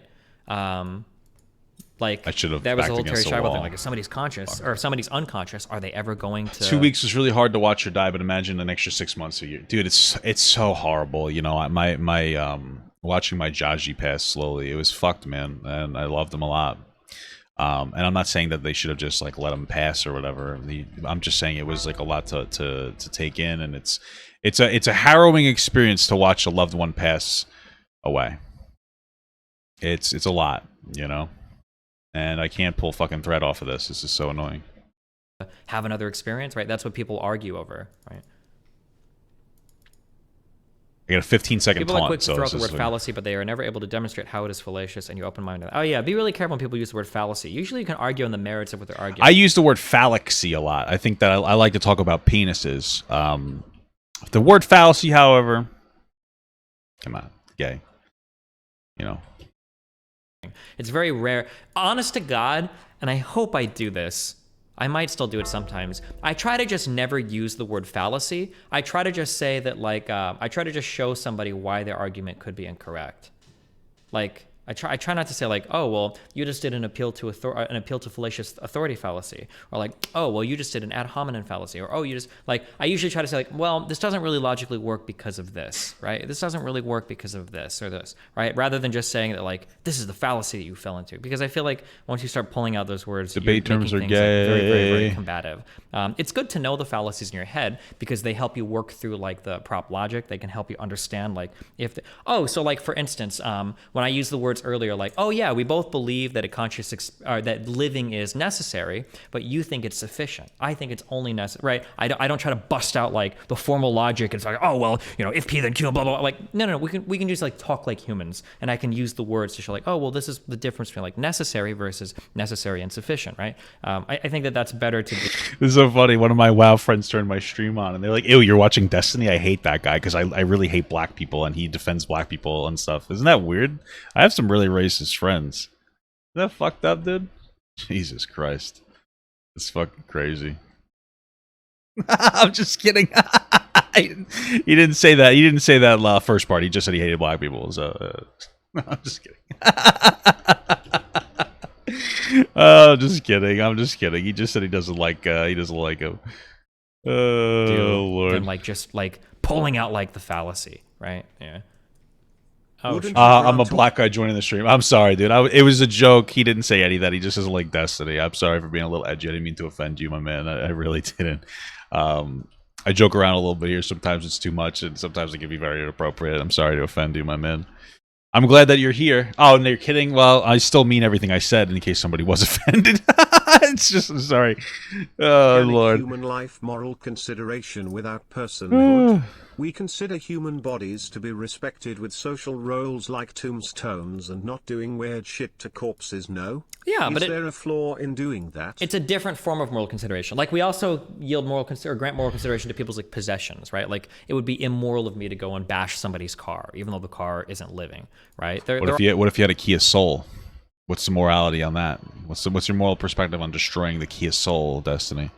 Like, I should have. That was the whole Terry Schiavo thing. Like, if somebody's conscious or if somebody's unconscious, are they ever going to? 2 weeks is really hard to watch her die, but imagine an extra 6 months a year, dude. It's so horrible. You know, my watching my Jaji pass slowly, it was fucked, man, and I loved him a lot. And I'm not saying that they should have just like let him pass or whatever. I'm just saying it was like a lot to take in, and it's a harrowing experience to watch a loved one pass away. It's a lot, you know. And I can't pull fucking thread off of this. This is so annoying. Have another experience, right? That's what people argue over, right? I got a 15-second People are taunt. quick to throw out the word fallacy, but they are never able to demonstrate how it is fallacious, and you open-minded. Oh yeah, be really careful when people use the word fallacy. Usually you can argue on the merits of what they're arguing. I use the word phallaxy a lot. I think that I like to talk about penises. The word fallacy, however, come on, gay. You know. It's very rare. Honest to God, and I hope I do this. I might still do it sometimes. I try to just never use the word fallacy. I try to just say that, like, I try to just show somebody why their argument could be incorrect. Like, I try not to say like, oh well, you just did an appeal to fallacious authority fallacy, or like, oh well, you just did an ad hominem fallacy, or oh you just like. I usually try to say like, well, this doesn't really logically work because of this, right? This doesn't really work because of this or this, right? Rather than just saying that like, this is the fallacy that you fell into, because I feel like once you start pulling out those words, debate terms are gay. Like very, very, very combative. It's good to know the fallacies in your head because they help you work through like the prop logic. They can help you understand like so like for instance, when I use the words earlier, like, oh yeah, we both believe that that living is necessary, but you think it's sufficient. I think it's only necessary, right? I don't try to bust out like the formal logic. It's like, oh well, you know, if P then Q, blah blah. Like, no, we can just like talk like humans, and I can use the words to show like, oh well, this is the difference between like necessary versus necessary and sufficient, right? I think that's better to do. This is so funny. One of my WoW friends turned my stream on, and they're like, ew, you're watching Destiny? I hate that guy because I really hate black people, and he defends black people and stuff. Isn't that weird? I have some really racist friends. Is that fucked up, dude? Jesus Christ. It's fucking crazy. I'm just kidding. He didn't say that. He didn't say that first part. He just said he hated black people. So I'm just kidding. Oh, just kidding. I'm just kidding. He just said he doesn't like him. Oh Lord. And like just like pulling out like the fallacy, right? Yeah. Oh, Wouldn't sure. you I'm a grant black guy joining the stream. I'm sorry, dude. It was a joke. He didn't say any of that. He just doesn't like Destiny. I'm sorry for being a little edgy. I didn't mean to offend you, my man. I really didn't. I joke around a little bit here. Sometimes it's too much, and sometimes it can be very inappropriate. I'm sorry to offend you, my man. I'm glad that you're here. Oh, and you're kidding? Well, I still mean everything I said in case somebody was offended. It's just, I'm sorry. Oh, organic Lord. human life moral consideration without personhood? We consider human bodies to be respected with social roles like tombstones and not doing weird shit to corpses, no? Yeah, but Is there a flaw in doing that? it's a different form of moral consideration. Like we also yield or grant moral consideration to people's like possessions, right? Like it would be immoral of me to go and bash somebody's car, even though the car isn't living, right? What if you had a Kia Soul? What's the morality on that? What's your moral perspective on destroying the Kia Soul, Destiny?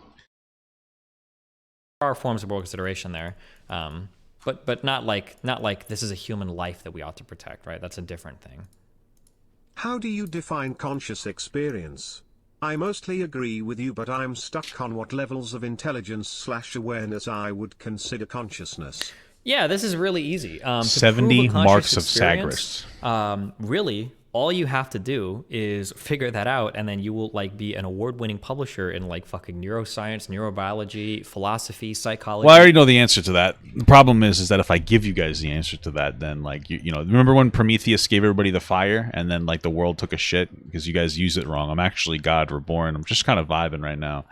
are forms of moral consideration there, but not like this is a human life that we ought to protect, right? That's a different thing. How do you define conscious experience? I mostly agree with you, but I'm stuck on what levels of intelligence/awareness I would consider consciousness. Yeah, this is really easy. To 70 prove a marks of conscious Sagres. experience, really, all you have to do is figure that out, and then you will like be an award-winning publisher in like fucking neuroscience, neurobiology, philosophy, psychology. Well, I already know the answer to that. The problem is that if I give you guys the answer to that, then like you know, remember when Prometheus gave everybody the fire, and then like the world took a shit because you guys used it wrong. I'm actually God reborn. I'm just kind of vibing right now.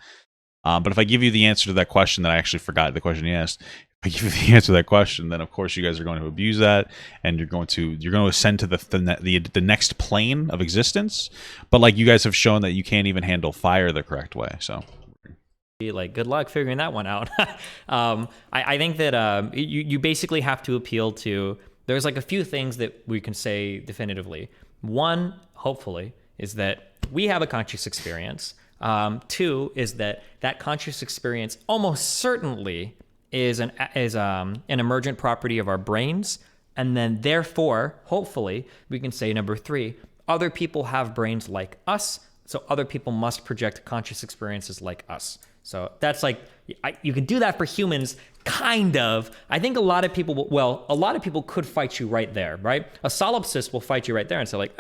But if I give you the answer to that question that I actually forgot the question you asked, if I give you the answer to that question, then of course you guys are going to abuse that, and you're going to ascend to the next plane of existence. But like you guys have shown that you can't even handle fire the correct way, so. Like good luck figuring that one out. I think that you basically have to appeal to. There's like a few things that we can say definitively. One, hopefully, is that we have a conscious experience. Two is that conscious experience almost certainly is an emergent property of our brains, and then therefore, hopefully, we can say number three, other people have brains like us, so other people must project conscious experiences like us. So that's like, you can do that for humans, kind of. I think a lot of people could fight you right there, right? A solipsist will fight you right there and say like,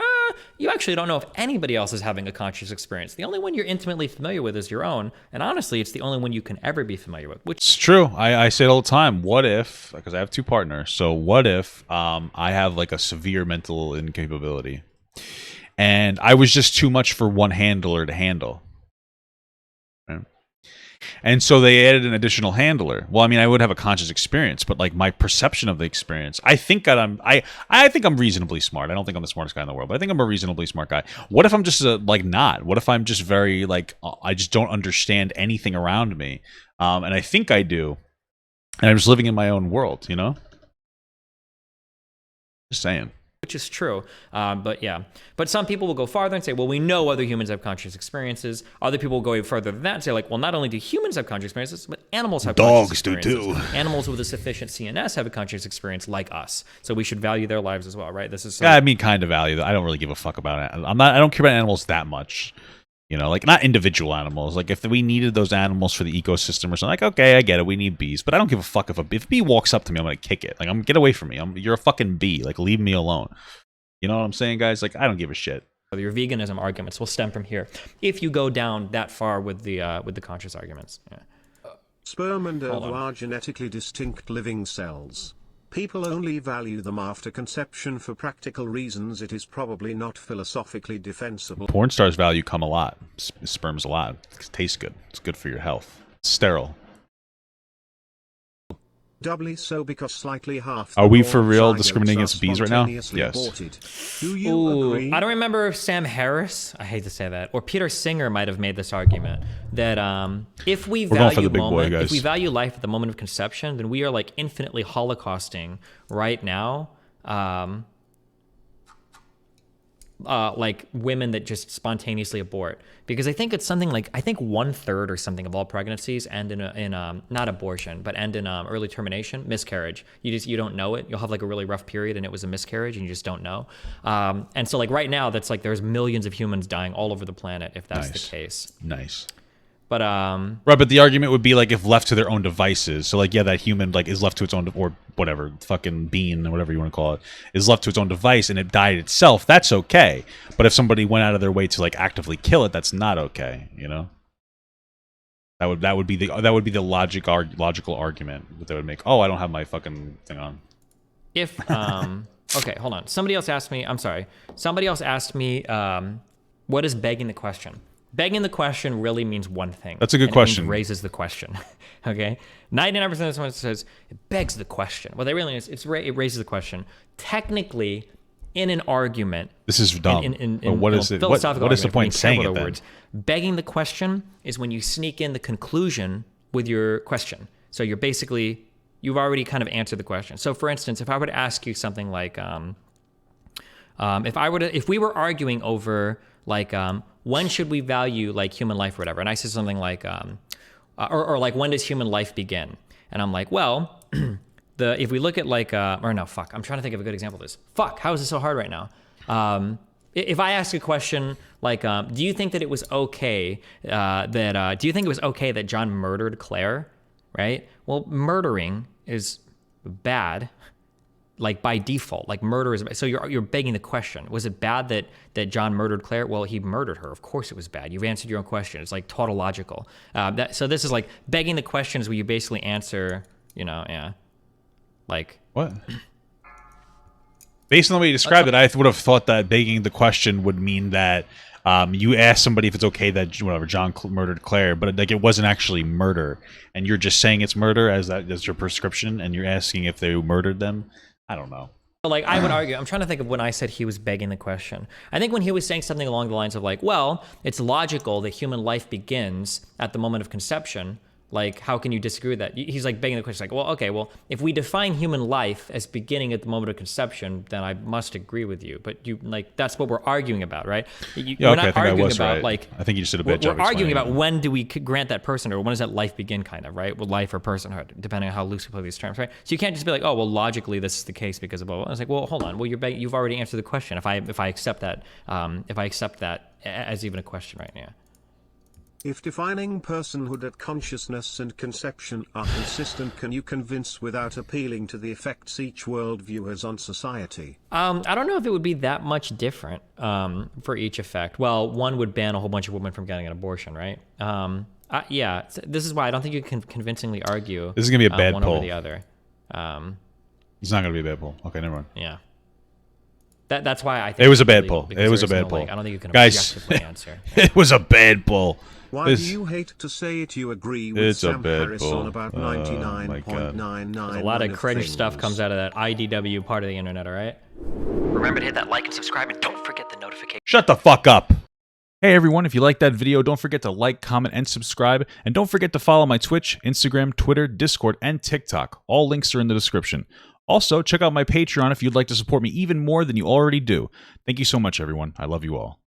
you actually don't know if anybody else is having a conscious experience. The only one you're intimately familiar with is your own. And honestly, it's the only one you can ever be familiar with. Which It's true. I say it all the time. What if, because I have two partners, so what if I have like a severe mental incapability and I was just too much for one handler to handle? Right? And so they added an additional handler. Well, I mean, I would have a conscious experience, but like my perception of the experience, I think that I think I'm reasonably smart. I don't think I'm the smartest guy in the world, but I think I'm a reasonably smart guy. What if I'm just like not? What if I'm just very like I just don't understand anything around me, and I think I do, and I'm just living in my own world, you know? Just saying. which is true. But some people will go farther and say, well, we know other humans have conscious experiences. Other people will go even further than that and say, like, well, not only do humans have conscious experiences, but animals have conscious experiences. Dogs do too. Animals with a sufficient CNS have a conscious experience like us. So we should value their lives as well, right? This is Yeah, I mean, kind of value. I don't really give a fuck about it. I don't care about animals that much. You know, like not individual animals. Like if we needed those animals for the ecosystem or something, like okay, I get it. We need bees, but I don't give a fuck if a bee walks up to me, I'm gonna kick it. Like get away from me. You're a fucking bee. Like leave me alone. You know what I'm saying, guys? Like I don't give a shit. your veganism arguments will stem from here if you go down that far with the conscious arguments. Yeah. Sperm and Hold ova on. are genetically distinct living cells. People only value them after conception for practical reasons. It is probably not philosophically defensible. Porn stars value cum a lot. Sperm's a lot. It tastes good. It's good for your health. It's sterile. Doubly so because slightly half. Are the we for real zygotes discriminating are against bees right now? spontaneously Yes. aborted. Do you agree? I don't remember if Sam Harris, I hate to say that, or Peter Singer might have made this argument that if we We're going for value the big boy, guys. if we value life at the moment of conception, then we are like infinitely holocausting right now. Like women that just spontaneously abort, because I think it's something like 1/3 or something of all pregnancies end in not abortion but end in early termination, miscarriage. You don't know it. You'll have like a really rough period and it was a miscarriage and you just don't know. And so like right now that's like there's millions of humans dying all over the planet if that's the case. Nice. But Right, but the argument would be like if left to their own devices. So like, yeah, that human like is left to its own, or whatever, fucking bean or whatever you want to call it, is left to its own device and it died itself. That's okay. But if somebody went out of their way to like actively kill it, that's not okay. You know, that would be the logical argument that they would make. Oh, I don't have my fucking thing on. if okay, hold on. Somebody else asked me. I'm sorry. Somebody else asked me, what is begging the question? Begging the question really means one thing. That's a good and question. It means raises the question. Okay, 99% of someone says it begs the question. Well, they really is. It raises the question. Technically, in an argument, This is dumb. What is it? Philosophical What is the argument, point being saying careful it with then? words. Begging the question is when you sneak in the conclusion with your question. So you're basically, you've already kind of answered the question. So for instance, if I were to ask you something like, if we were arguing over like, when should we value like human life or whatever, and I said something like, or like when does human life begin? And I'm like, well, if we look at like, or no, fuck, I'm trying to think of a good example of this. Fuck, how is this so hard right now? If I ask a question like, do you think that it was okay do you think it was okay that John murdered Claire? Right? Well, murdering is bad, like by default. Like murder is bad. So you're begging the question: was it bad that John murdered Claire? Well, he murdered her. Of course, it was bad. You've answered your own question. It's like tautological. So this is like begging the questions where you basically answer. Like What? Based on the way you described it, I would have thought that begging the question would mean that you ask somebody if it's okay that John murdered Claire, but like it wasn't actually murder, and you're just saying it's murder as your prescription, and you're asking if they murdered them. I don't know. Like I would argue, I'm trying to think of when I said he was begging the question. I think when he was saying something along the lines of like, well, it's logical that human life begins at the moment of conception. Like, how can you disagree with that? He's like begging the question, like, well, okay, well, if we define human life as beginning at the moment of conception, then I must agree with you. But that's what we're arguing about, right? We're not arguing about right. Like, I think you just did a bad job. We're arguing about when do we grant that person, or when does that life begin, kind of, right? Well, life or personhood, depending on how loose we play these terms, right? So you can't just be like, oh, well, logically this is the case because of blah, blah. I was like, well, hold on, well, you've already answered the question. If I accept that, as even a question right now. If defining personhood at consciousness and conception are consistent, can you convince without appealing to the effects each worldview has on society? I don't know if it would be that much different for each effect. Well, one would ban a whole bunch of women from getting an abortion, right? Yeah, this is why I don't think you can convincingly argue. This is gonna be a bad one poll. over the other. It's not gonna be a bad poll. Okay, never mind. Yeah. That's why I think it was a bad poll. It was a bad poll. I don't think you can Guys, objectively answer. It was a bad poll. Why do you hate to say it? You agree with Sam Harris on about 99.999%. A lot of cringe stuff comes out of that IDW part of the internet, all right? Remember to hit that like and subscribe, and don't forget the notification. Shut the fuck up. Hey everyone, if you liked that video, don't forget to like, comment, and subscribe. And don't forget to follow my Twitch, Instagram, Twitter, Discord, and TikTok. All links are in the description. Also, check out my Patreon if you'd like to support me even more than you already do. Thank you so much, everyone. I love you all.